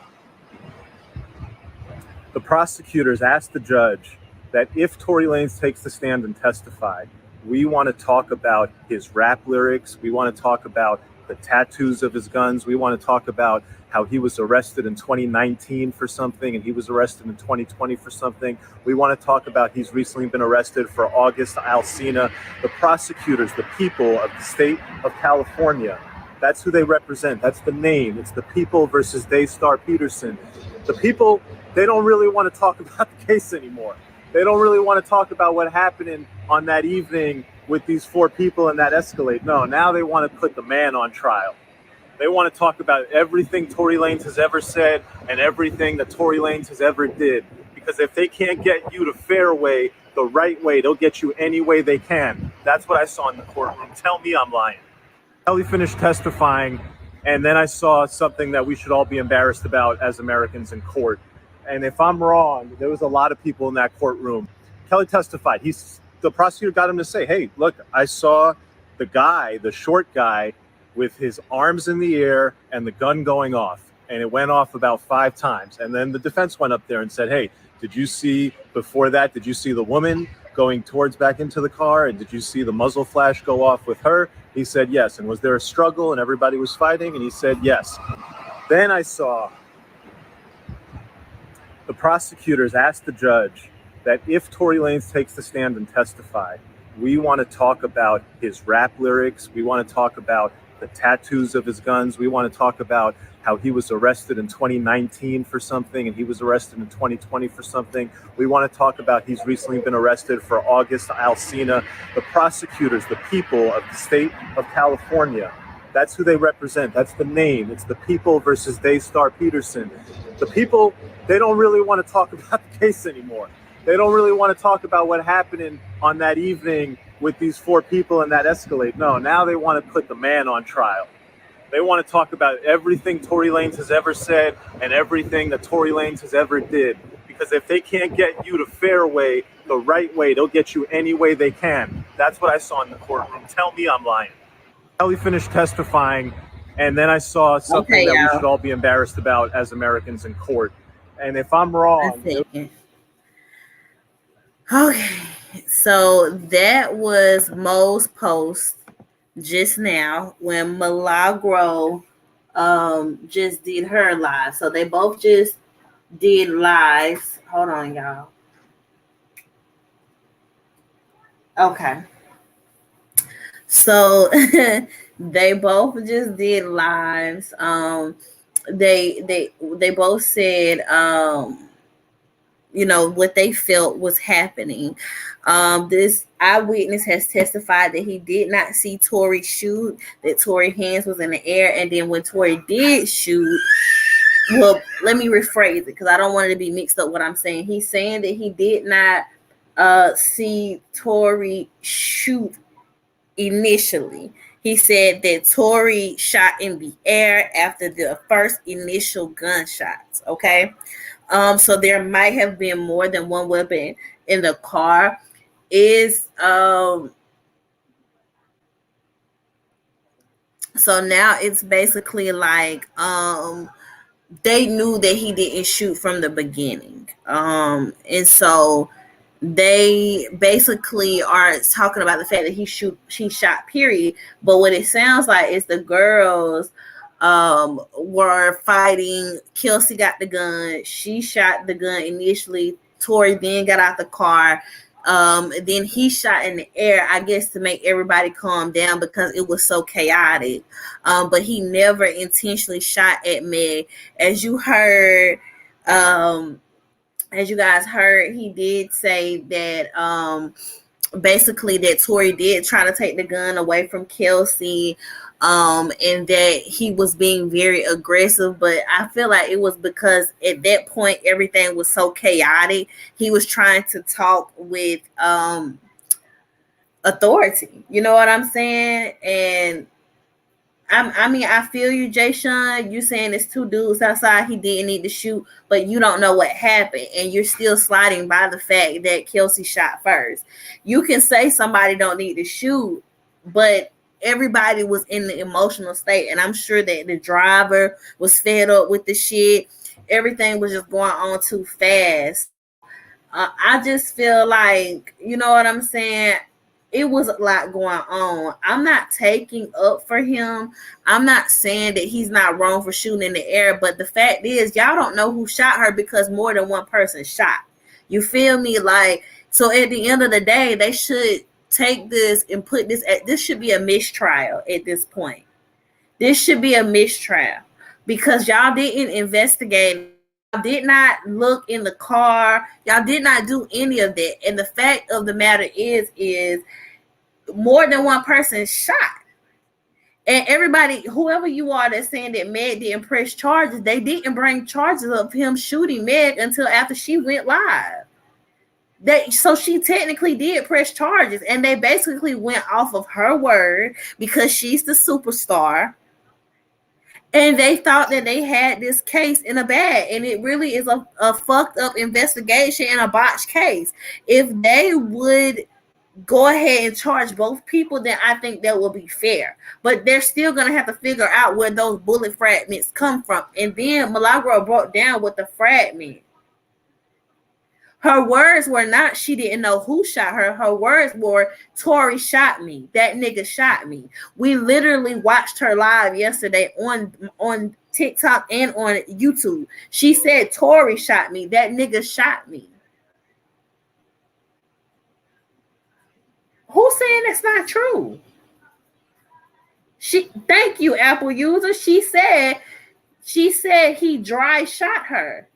the prosecutors ask the judge that if Tory Lanez takes the stand and testify, we want to talk about his rap lyrics. We want to talk about the tattoos of his guns. We want to talk about how he was arrested in 2019 for something and he was arrested in 2020 for something. We want to talk about he's recently been arrested for August Alsina. The prosecutors, the people of the state of California, that's who they represent. That's the name. It's the people versus Daystar Peterson. The people, they don't really want to talk about the case anymore. They don't really want to talk about what happened on that evening with these 4 people in that Escalade. No, now they want to put the man on trial. They want to talk about everything Tory Lanez has ever said and everything that Tory Lanez has ever did. Because if they can't get you the fair way, the right way, they'll get you any way they can. That's what I saw in the courtroom. Tell me I'm lying. Kelly finished testifying, and then I saw something that we should all be embarrassed about as Americans in court. And if I'm wrong, there was a lot of people in that courtroom. Kelly testified. The prosecutor got him to say, hey, look, I saw the short guy with his arms in the air and the gun going off. And it went off about 5 times. And then the defense went up there and said, hey, did you see the woman going towards back into the car? And did you see the muzzle flash go off with her? He said yes. And was there a struggle and everybody was fighting? And he said yes. Then I saw the prosecutors ask the judge that if Tory Lanez takes the stand and testify, we want to talk about his rap lyrics. We want to talk about the tattoos of his guns. We want to talk about how he was arrested in 2019 for something and he was arrested in 2020 for something. We want to talk about he's recently been arrested for August Alsina. The prosecutors, the people of the state of California, that's who they represent. That's the name. It's the people versus Daystar Peterson. The people, they don't really want to talk about the case anymore. They don't really want to talk about what happened on that evening with these 4 people in that Escalade. No, now they want to put the man on trial. They want to talk about everything Tory Lanez has ever said and everything that Tory Lanez has ever did. Because if they can't get you the fair way, the right way, they'll get you any way they can. That's what I saw in the courtroom. Tell me I'm lying. Kelly finished testifying, and then I saw something that we should all be embarrassed about as Americans in court. And if I'm wrong... Okay, so that was Mo's post just now when Milagro just did her live. So they both just did lives. Hold on, y'all. Okay. So they both just did lives. They both said what they felt was happening. This eyewitness has testified that he did not see Tory shoot, that Tory's hands was in the air, and then when Tory did shoot, well, let me rephrase it because I don't want it to be mixed up what I'm saying. He's saying that he did not see Tory shoot initially. He said that Tory shot in the air after the first initial gunshots. Okay. So there might have been more than one weapon in the car. So now it's basically like they knew that he didn't shoot from the beginning. And so they basically are talking about the fact that he shot, period. But what it sounds like is the girls were fighting. Kelsey got the gun. She shot the gun initially. Tory then got out the car. Then he shot in the air, I guess, to make everybody calm down because it was so chaotic. But he never intentionally shot at Meg. As you heard, as you guys heard, he did say that basically that Tory did try to take the gun away from Kelsey, and that he was being very aggressive. But I feel like it was because at that point everything was so chaotic. He was trying to talk with authority. You know what I'm saying? And I mean, I feel you, Jay Sean. You saying it's two dudes outside. He didn't need to shoot, but you don't know what happened, and you're still sliding by the fact that Kelsey shot first. You can say somebody don't need to shoot, but everybody was in the emotional state, and I'm sure that the driver was fed up with the shit. Everything was just going on too fast. I just feel like, you know what I'm saying? It was a lot going on. I'm not taking up for him. I'm not saying that he's not wrong for shooting in the air, but the fact is, y'all don't know who shot her because more than one person shot. You feel me? Like, so at the end of the day, they should take this and put this at, this should be a mistrial at this point. This should be a mistrial because y'all didn't investigate. Y'all did not look in the car. Y'all did not do any of that. And the fact of the matter is more than one person shot. And everybody, whoever you are that's saying that Meg didn't press charges, they didn't bring charges of him shooting Meg until after she went live. So she technically did press charges, and they basically went off of her word because she's the superstar. And they thought that they had this case in a bag, and it really is a fucked up investigation and a botched case. If they would go ahead and charge both people, then I think that will be fair. But they're still going to have to figure out where those bullet fragments come from. And then Milagro broke down with the fragment. Her words were not she didn't know who shot her. Her words were Tory shot me. That nigga shot me. We literally watched her live yesterday on TikTok and on YouTube. She said Tory shot me. That nigga shot me. Who's saying that's not true? Thank you, Apple user. She said he dry shot her.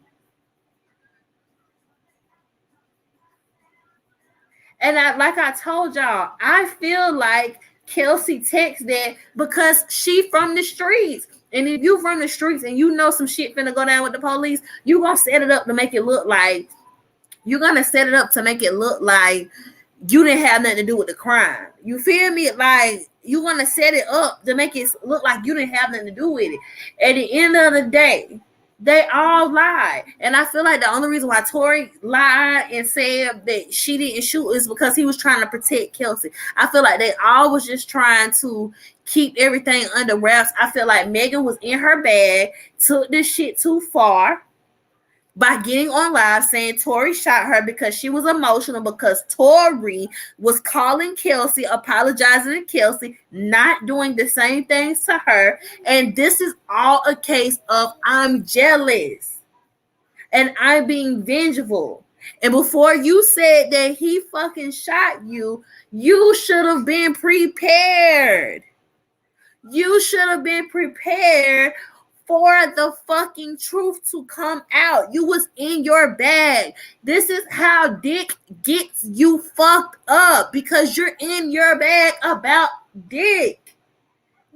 And like I told y'all, I feel like Kelsey texted that because she from the streets. And if you from the streets and you know some shit finna go down with the police, you gonna set it up to make it look like you didn't have nothing to do with the crime. You feel me? Like, you want to set it up to make it look like you didn't have nothing to do with it. At the end of the day, they all lied. And I feel like the only reason why Tory lied and said that she didn't shoot is because he was trying to protect Kelsey. I feel like they all was just trying to keep everything under wraps. I feel like Megan was in her bag, took this shit too far by getting on live saying Tory shot her because she was emotional, because Tory was calling Kelsey, apologizing to Kelsey, not doing the same things to her. And this is all a case of I'm jealous and I'm being vengeful. And before you said that he fucking shot you, you should have been prepared. You should have been prepared for the fucking truth to come out. You was in your bag. This is how dick gets you fucked up, because you're in your bag about dick.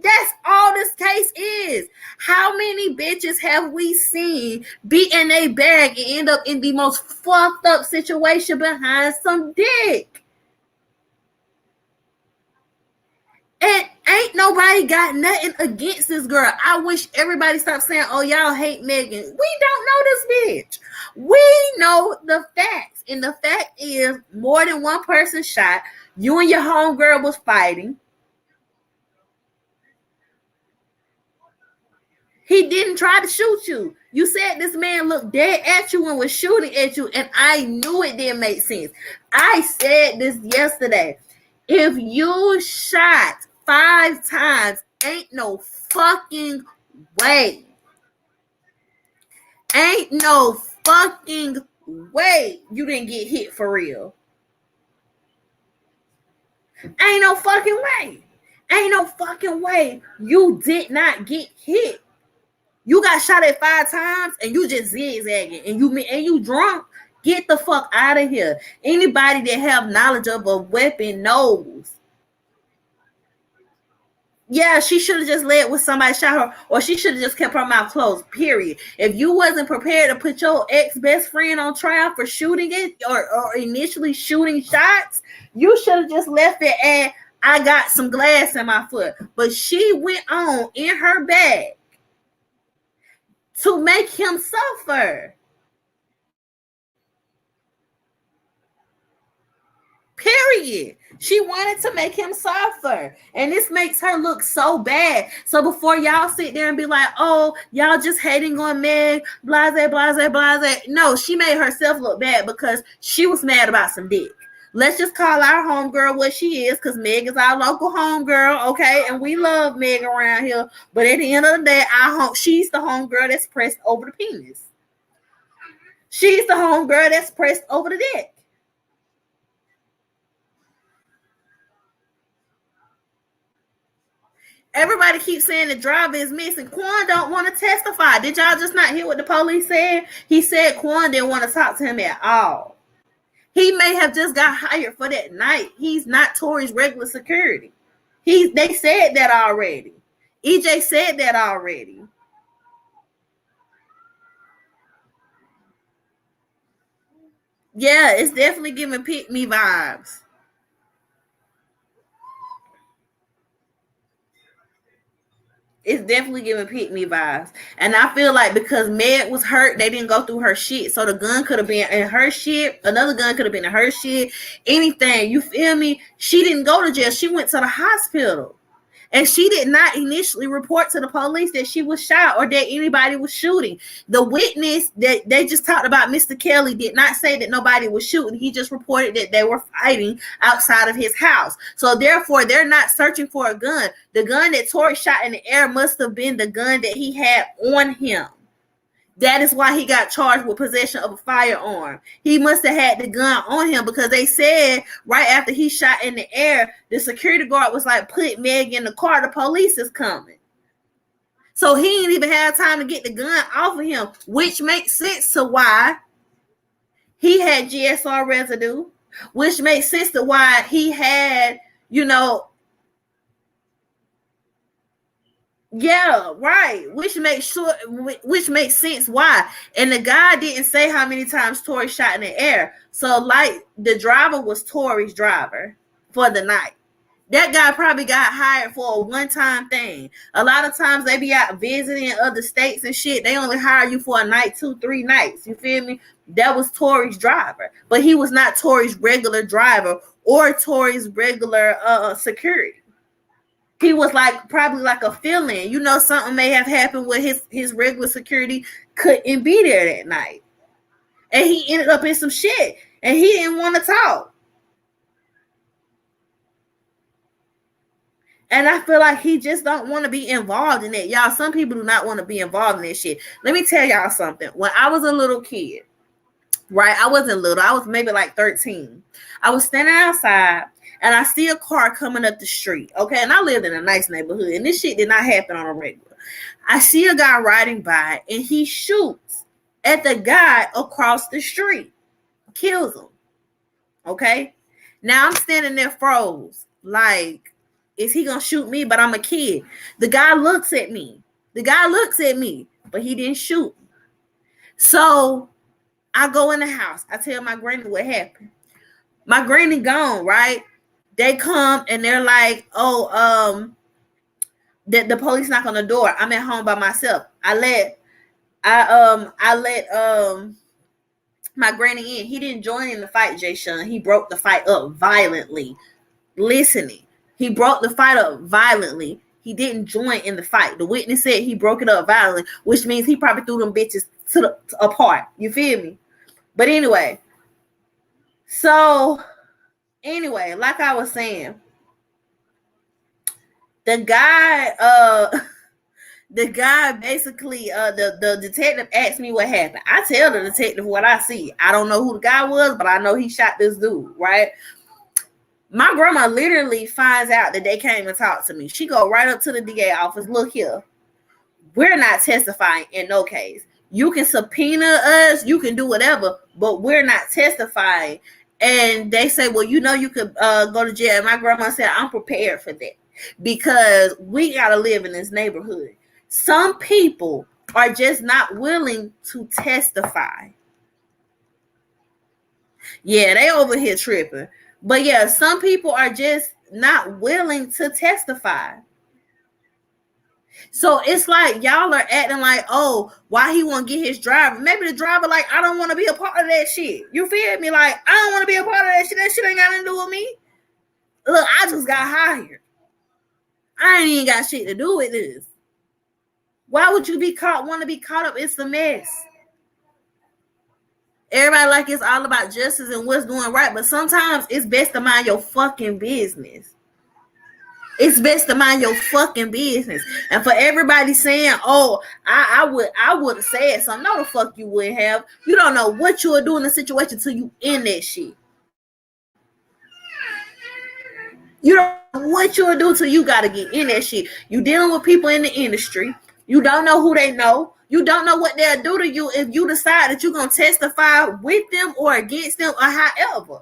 That's all this case is. How many bitches have we seen be in a bag and end up in the most fucked up situation behind some dick? And ain't nobody got nothing against this girl. I wish everybody stopped saying, oh, y'all hate Megan. We don't know this bitch. We know the facts. And the fact is, more than one person shot. You and your homegirl was fighting. He didn't try to shoot you. You said this man looked dead at you and was shooting at you, and I knew it didn't make sense. I said this yesterday. If you shot 5 times, ain't no fucking way. Ain't no fucking way you didn't get hit for real. Ain't no fucking way. Ain't no fucking way you did not get hit. You got shot at 5 times and you just zigzagging and you drunk. Get the fuck out of here. Anybody that have knowledge of a weapon knows. Yeah, she should have just led with somebody shot her, or she should have just kept her mouth closed, period. If you wasn't prepared to put your ex-best friend on trial for shooting it or initially shooting shots, you should have just left it at, I got some glass in my foot. But she went on in her bag to make him suffer. Period. She wanted to make him suffer. And this makes her look so bad. So before y'all sit there and be like, oh, y'all just hating on Meg, blase, blase, blase. No, she made herself look bad because she was mad about some dick. Let's just call our homegirl what she is, because Meg is our local homegirl, okay? And we love Meg around here. But at the end of the day, she's the homegirl that's pressed over the penis. She's the homegirl that's pressed over the dick. Everybody keeps saying the driver is missing. Quan don't want to testify. Did y'all just not hear what the police said? He said Quan didn't want to talk to him at all. He may have just got hired for that night. He's not Tory's regular security. They said that already. EJ said that already. Yeah, it's definitely giving Pick Me vibes. It's definitely giving Pick Me vibes. And I feel like because Meg was hurt, they didn't go through her shit. So the gun could have been in her shit. Another gun could have been in her shit. Anything. You feel me? She didn't go to jail. She went to the hospital. And she did not initially report to the police that she was shot or that anybody was shooting. The witness that they just talked about, Mr. Kelly, did not say that nobody was shooting. He just reported that they were fighting outside of his house. So therefore, they're not searching for a gun. The gun that Tory shot in the air must have been the gun that he had on him. That is why he got charged with possession of a firearm. He must have had the gun on him because they said right after he shot in the air, the security guard was like, put Meg in the car. The police is coming. So he didn't even have time to get the gun off of him, which makes sense to why he had GSR residue, which makes sense to why he had, yeah, right. Which makes sense why. And the guy didn't say how many times Tory shot in the air. So like the driver was Tory's driver for the night. That guy probably got hired for a one-time thing. A lot of times they be out visiting other states and shit. They only hire you for a night, 2-3 nights. You feel me? That was Tory's driver. But he was not Tory's regular driver or Tory's regular security. He was probably like a fill-in. Something may have happened with his regular security couldn't be there that night. And he ended up in some shit. And he didn't want to talk. And I feel like he just don't want to be involved in it. Y'all, some people do not want to be involved in this shit. Let me tell y'all something. When I was a little kid, right? I wasn't little. I was maybe like 13. I was standing outside. And I see a car coming up the street, okay? And I lived in a nice neighborhood, and this shit did not happen on a regular. I see a guy riding by, and he shoots at the guy across the street, kills him, okay? Now I'm standing there froze, like, is he gonna shoot me? But I'm a kid. The guy looks at me, but he didn't shoot. So I go in the house. I tell my granny what happened. My granny gone, right? They come and they're like, oh, the police knock on the door. I'm at home by myself. I let my granny in. He didn't join in the fight, Jay Sean. He broke the fight up violently. Listening. He broke the fight up violently. He didn't join in the fight. The witness said he broke it up violently, which means he probably threw them bitches apart. You feel me? But anyway. So anyway, like I was saying, the guy the guy basically, the detective asked me what happened. I tell the detective what I see. I don't know who the guy was, but I know he shot this dude, right? My grandma literally finds out that they came and talked to me. She go right up to the DA office. Look here, we're not testifying in no case. You can subpoena us, you can do whatever, but we're not testifying. And they say, well, you know, you could go to jail. And my grandma said, I'm prepared for that because we got to live in this neighborhood. Some people are just not willing to testify. Yeah, they over here tripping. But yeah, some people are just not willing to testify. So it's like y'all are acting like, oh, why he won't get his driver? Maybe the driver like, I don't want to be a part of that shit. You feel me? Like, I don't want to be a part of that shit. That shit ain't got nothing to do with me. Look, I just got hired. I ain't even got shit to do with this. Why would you want to be caught up? It's a mess. Everybody like it's all about justice and what's doing right, but sometimes it's best to mind your fucking business. It's best to mind your fucking business. And for everybody saying, oh, I would have said something. No, the fuck you wouldn't have. You don't know what you are doing in the situation till you in that shit. You don't know what you will do till you got to get in that shit. You dealing with people in the industry. You don't know who they know. You don't know what they'll do to you if you decide that you're going to testify with them or against them or however.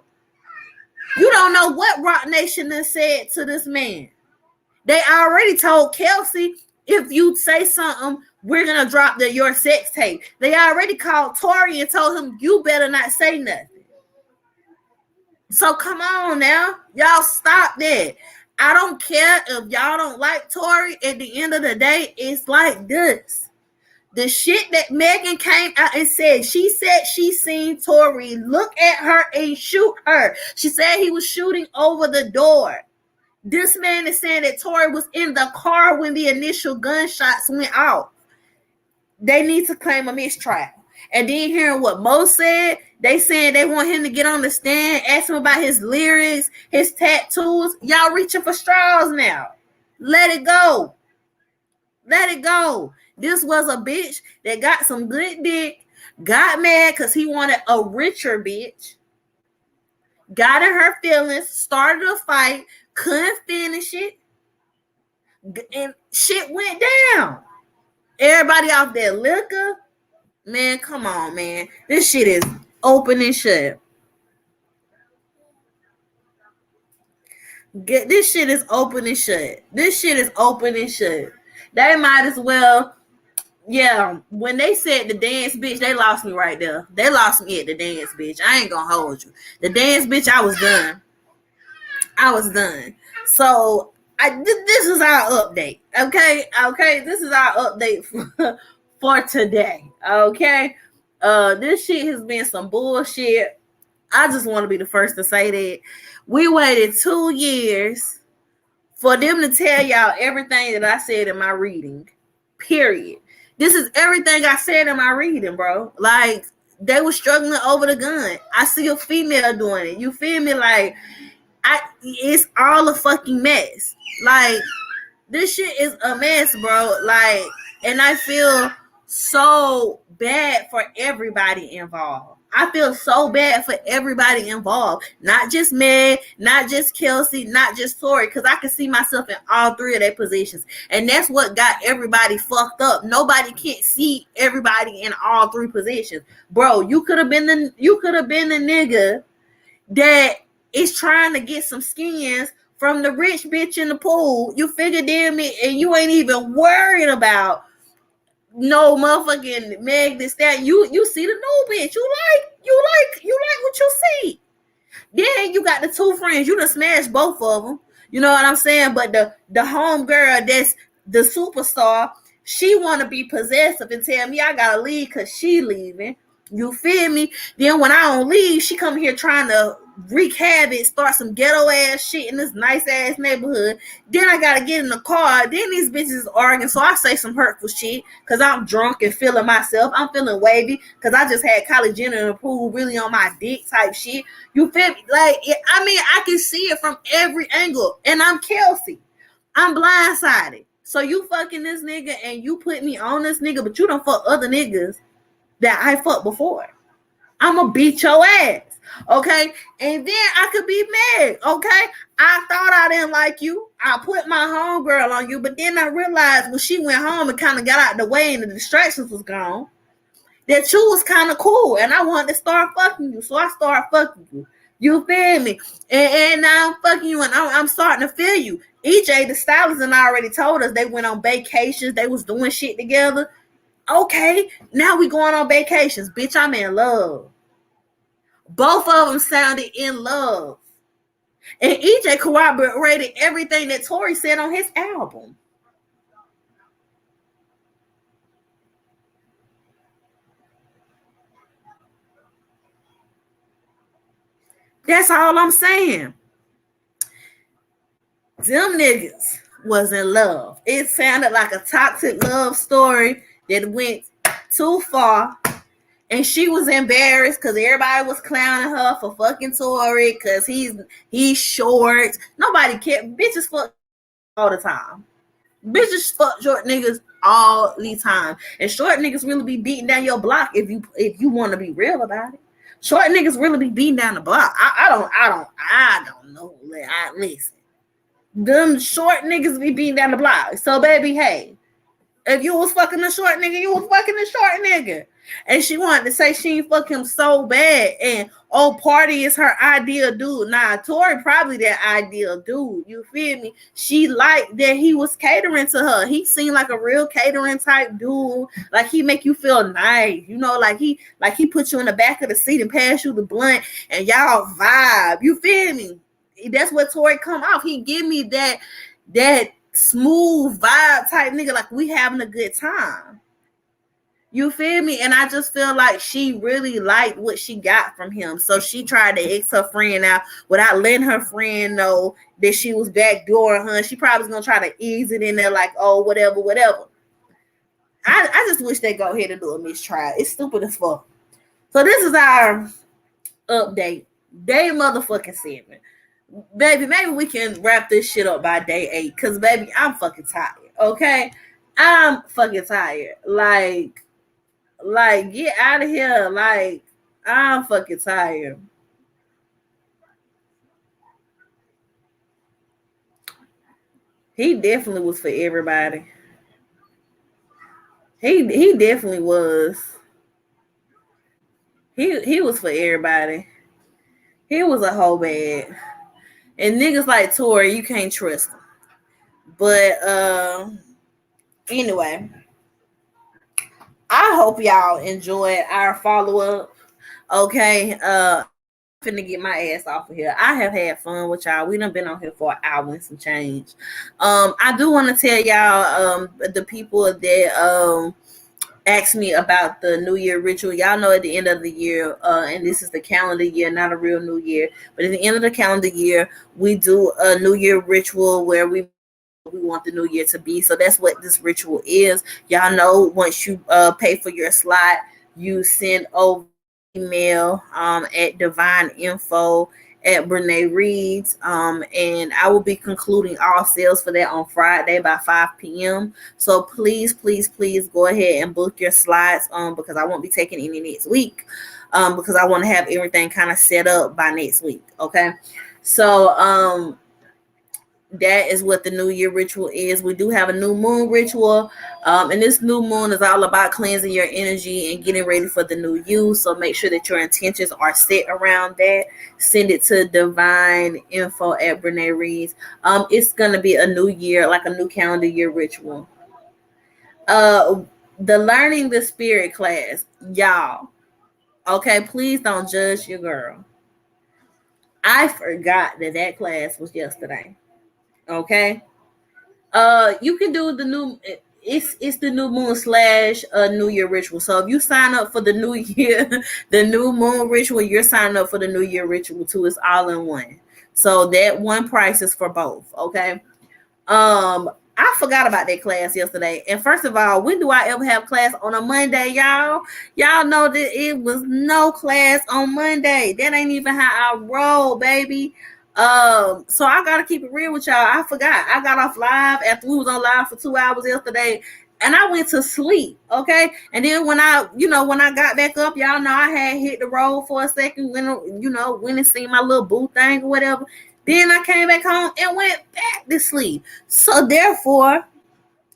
You don't know what Rock Nation has said to this man. They already told Kelsey, if you say something, we're going to drop your sex tape. They already called Tory and told him, you better not say nothing. So come on now. Y'all stop that. I don't care if y'all don't like Tory. At the end of the day, it's like this. The shit that Megan came out and said she seen Tory look at her and shoot her. She said he was shooting over the door. This man is saying that Tory was in the car when the initial gunshots went off. They need to claim a mistrial. And then hearing what Mo said, they saying they want him to get on the stand, ask him about his lyrics, his tattoos. Y'all reaching for straws now. Let it go. Let it go. This was a bitch that got some good dick, got mad because he wanted a richer bitch, got in her feelings, started a fight, couldn't finish it, and shit went down. Everybody off that liquor. Man, come on, man. This shit is open and shut. This shit is open and shut. This shit is open and shut. They might as well, yeah, when they said the dance, bitch, they lost me right there. They lost me at the dance, bitch. I ain't gonna hold you. The dance, bitch, I was done. So this is our update. Okay. This is our update for today. Okay. This shit has been some bullshit. I just want to be the first to say that we waited 2 years for them to tell y'all everything that I said in my reading. Period. This is everything I said in my reading, bro. Like, they were struggling over the gun. I see a female doing it. You feel me? Like, it's all a fucking mess. Like, this shit is a mess, bro. Like, and I feel so bad for everybody involved. I feel so bad for everybody involved. Not just Meg, not just Kelsey, not just Tory, because I can see myself in all three of their positions. And that's what got everybody fucked up. Nobody can't see everybody in all three positions. Bro, you could have been the nigga that is trying to get some skins from the rich bitch in the pool. You figure damn it, and you ain't even worried about no motherfucking Meg this that. You see the new bitch. You like what you see. Then you got the two friends. You done smashed both of them. You know what I'm saying? But the home girl that's the superstar, she want to be possessive and tell me I gotta leave because she leaving. You feel me? Then when I don't leave, she come here trying to wreak havoc, start some ghetto ass shit in this nice ass neighborhood. Then I gotta get in the car. Then these bitches arguing, so I say some hurtful shit because I'm drunk and feeling myself. I'm feeling wavy because I just had Kylie Jenner in the pool, really on my dick type shit. You feel me? Like, I mean, I can see it from every angle, and I'm Kelsey. I'm blindsided. So you fucking this nigga and you put me on this nigga, but you don't fuck other niggas that I fucked before. I'ma beat your ass. Okay? And then I could be mad. Okay? I thought I didn't like you. I put my homegirl on you, but then I realized when she went home and kind of got out the way and the distractions was gone, that you was kind of cool. And I wanted to start fucking you. So I started fucking you. You feel me? And now I'm fucking you and I'm starting to feel you. EJ, the stylist, and already told us they went on vacations. They was doing shit together. Okay, now we going on vacations. Bitch, I'm in love. Both of them sounded in love. And EJ corroborated everything that Tory said on his album. That's all I'm saying. Them niggas was in love. It sounded like a toxic love story that went too far. And she was embarrassed because everybody was clowning her for fucking Tory because he's short. Nobody cared. Bitches fuck all the time. Bitches fuck short niggas all the time. And short niggas really be beating down your block if you want to be real about it. Short niggas really be beating down the block. I don't know. Listen. Them short niggas be beating down the block. So baby, hey, if you was fucking a short nigga, you was fucking a short nigga. And she wanted to say she ain't fuck him so bad. And Party is her ideal dude. Nah, Tory probably that ideal dude. You feel me? She liked that he was catering to her. He seemed like a real catering type dude. Like he make you feel nice. You know, like he put you in the back of the seat and pass you the blunt and y'all vibe. You feel me? That's what Tory come off. He give me that smooth vibe type nigga, like we having a good time. You feel me? And I just feel like she really liked what she got from him. So she tried to X her friend out without letting her friend know that she was backdooring her. She probably was going to try to ease it in there like, oh, whatever. I just wish they go ahead and do a mistrial. It's stupid as fuck. So this is our update. Day motherfucking 7. Baby, maybe we can wrap this shit up by day 8. Because, baby, I'm fucking tired. Okay? I'm fucking tired. Like, get out of here. Like, I'm fucking tired. He definitely was for everybody. He definitely was. He was for everybody. He was a whole bad. And niggas like Tory, you can't trust him. But anyway. I hope y'all enjoyed our follow-up. Okay. I'm finna get my ass off of here. I have had fun with y'all. We done been on here for an hour and some change. I do want to tell y'all, the people that asked me about the New Year ritual. Y'all know at the end of the year, and this is the calendar year, not a real New Year, but at the end of the calendar year, we do a New Year ritual where we want the new year to be. So that's what this ritual is. Y'all know once you pay for your slot, you send over email at divineinfo@Brene Reads, and I will be concluding all sales for that on Friday by 5 p.m. So please go ahead and book your slots because I won't be taking any next week because I want to have everything kind of set up by next week. Okay, so that is what the New Year ritual is. We do have a new moon ritual. And this new moon is all about cleansing your energy and getting ready for the new you. So make sure that your intentions are set around that. Send it to divineinfo@Brene Reads. It's going to be a new year, like a new calendar year ritual. The Learning the Spirit class. Y'all. Okay, please don't judge your girl. I forgot that class was yesterday. Okay, you can do the new. It's the new moon / New Year ritual. So if you sign up for the new year, the new moon ritual, you're signing up for the New Year ritual too. It's all in one. So that one price is for both. Okay. I forgot about that class yesterday. And first of all, when do I ever have class on a Monday, y'all? Y'all know that it was no class on Monday. That ain't even how I roll, baby. So I gotta keep it real with y'all. I forgot. I got off live after we was on live for 2 hours yesterday, and I went to sleep. Okay, and then when I got back up, y'all know I had hit the road for a second. Went and seen my little boo thing or whatever. Then I came back home and went back to sleep. So therefore,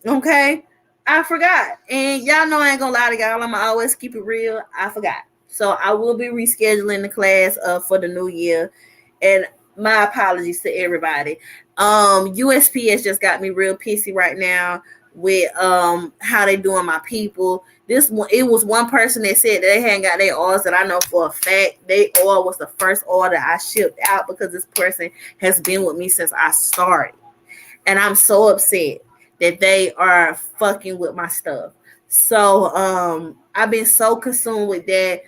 okay, I forgot. And y'all know I ain't gonna lie to y'all. I'ma always keep it real. I forgot. So I will be rescheduling the class for the new year. And my apologies to everybody. USPS just got me real pissy right now with how they doing my people. It was one person that said that they hadn't got their orders that I know for a fact. They order was the first order I shipped out because this person has been with me since I started. And I'm so upset that they are fucking with my stuff. So I've been so consumed with that.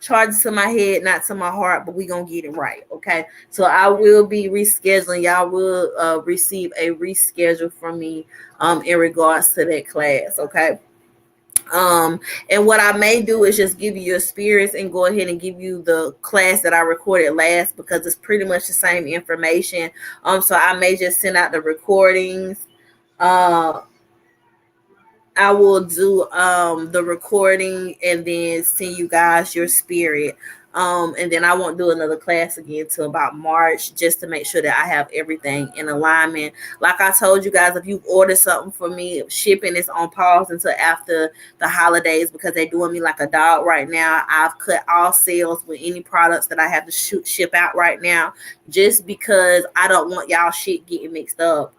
Charges to my head, not to my heart, but we gonna get it right. Okay. So I will be rescheduling. Y'all will receive a reschedule from me in regards to that class. Okay. And what I may do is just give you your spirits and go ahead and give you the class that I recorded last because it's pretty much the same information. So I may just send out the recordings. I will do the recording and then send you guys your spirit. And then I won't do another class again till about March just to make sure that I have everything in alignment. Like I told you guys, if you've ordered something for me, shipping is on pause until after the holidays because they're doing me like a dog right now. I've cut all sales with any products that I have to ship out right now just because I don't want y'all shit getting mixed up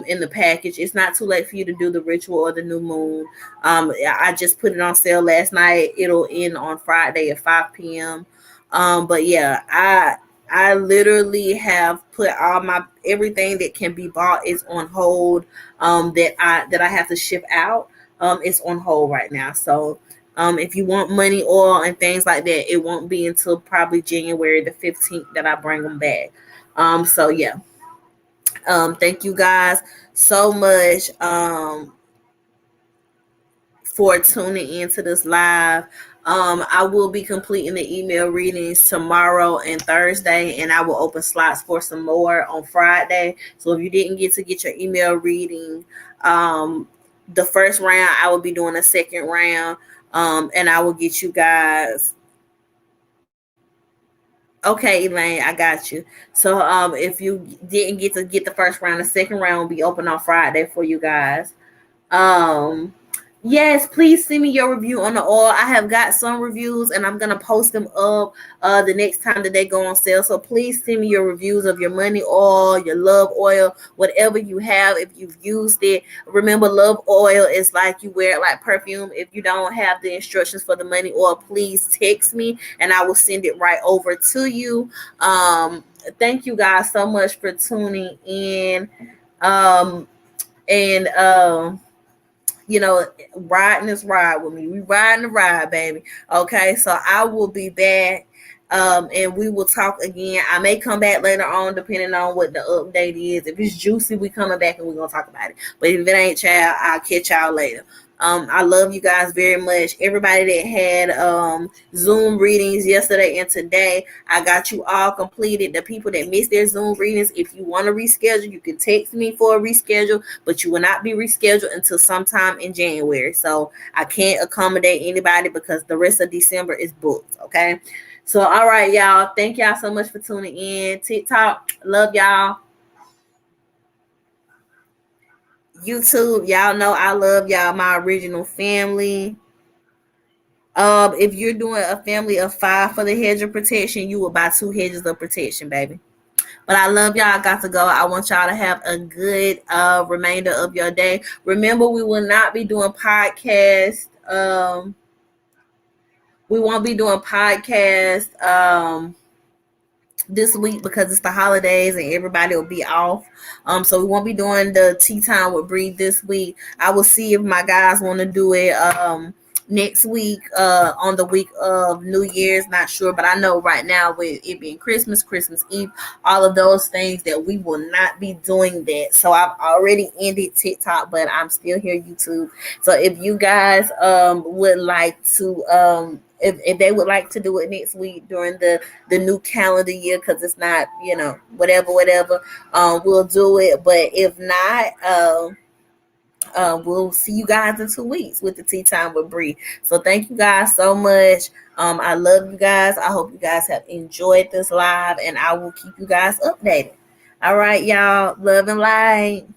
in the package. It's not too late for you to do the ritual or the new moon. I just put it on sale last night. It'll end on Friday at 5 p.m. But yeah, I literally have put all my everything that can be bought is on hold. That I have to ship out. It's on hold right now. So if you want money, oil, and things like that, it won't be until probably January the 15th that I bring them back. So yeah. Thank you guys so much for tuning into this live. I will be completing the email readings tomorrow and Thursday, and I will open slots for some more on Friday. So if you didn't get to get your email reading, the first round, I will be doing a second round, and I will get you guys. Okay, Elaine, I got you. So if you didn't get to get the first round, the second round will be open on Friday for you guys. Yes, please send me your review on the oil. I have got some reviews and I'm gonna post them up the next time that they go on sale. So please send me your reviews of your money oil, your love oil, whatever you have. If you've used it, remember love oil is like you wear it like perfume. If you don't have the instructions for the money oil, please text me and I will send it right over to you. Thank you guys so much for tuning in. And riding this ride with me. We riding the ride, baby. Okay, so I will be back. And we will talk again. I may come back later on, depending on what the update is. If it's juicy, we coming back and we're gonna talk about it. But if it ain't, child, I'll catch y'all later. I love you guys very much. Everybody that had Zoom readings yesterday and today, I got you all completed. The people that missed their Zoom readings, if you want to reschedule, you can text me for a reschedule, but you will not be rescheduled until sometime in January. So I can't accommodate anybody because the rest of December is booked. Okay. So, all right, y'all. Thank y'all so much for tuning in. TikTok, love y'all. YouTube, y'all know I love y'all, my original family. If you're doing a family of 5 for the hedge of protection, you will buy 2 hedges of protection, baby. But I love y'all. I got to go. I want y'all to have a good remainder of your day. Remember, we will not be doing podcasts. We won't be doing podcasts this week because it's the holidays and everybody will be off. So we won't be doing the tea time with Bree this week. I will see if my guys want to do it next week on the week of New Year's. Not sure, but I know right now with it being Christmas Eve, all of those things that we will not be doing that. So I've already ended TikTok, but I'm still here YouTube. So if you guys would like to if they would like to do it next week during the new calendar year, because it's not, whatever, we'll do it. But if not, we'll see you guys in 2 weeks with the Tea Time with Bree. So thank you guys so much. I love you guys. I hope you guys have enjoyed this live, and I will keep you guys updated. All right, y'all. Love and light.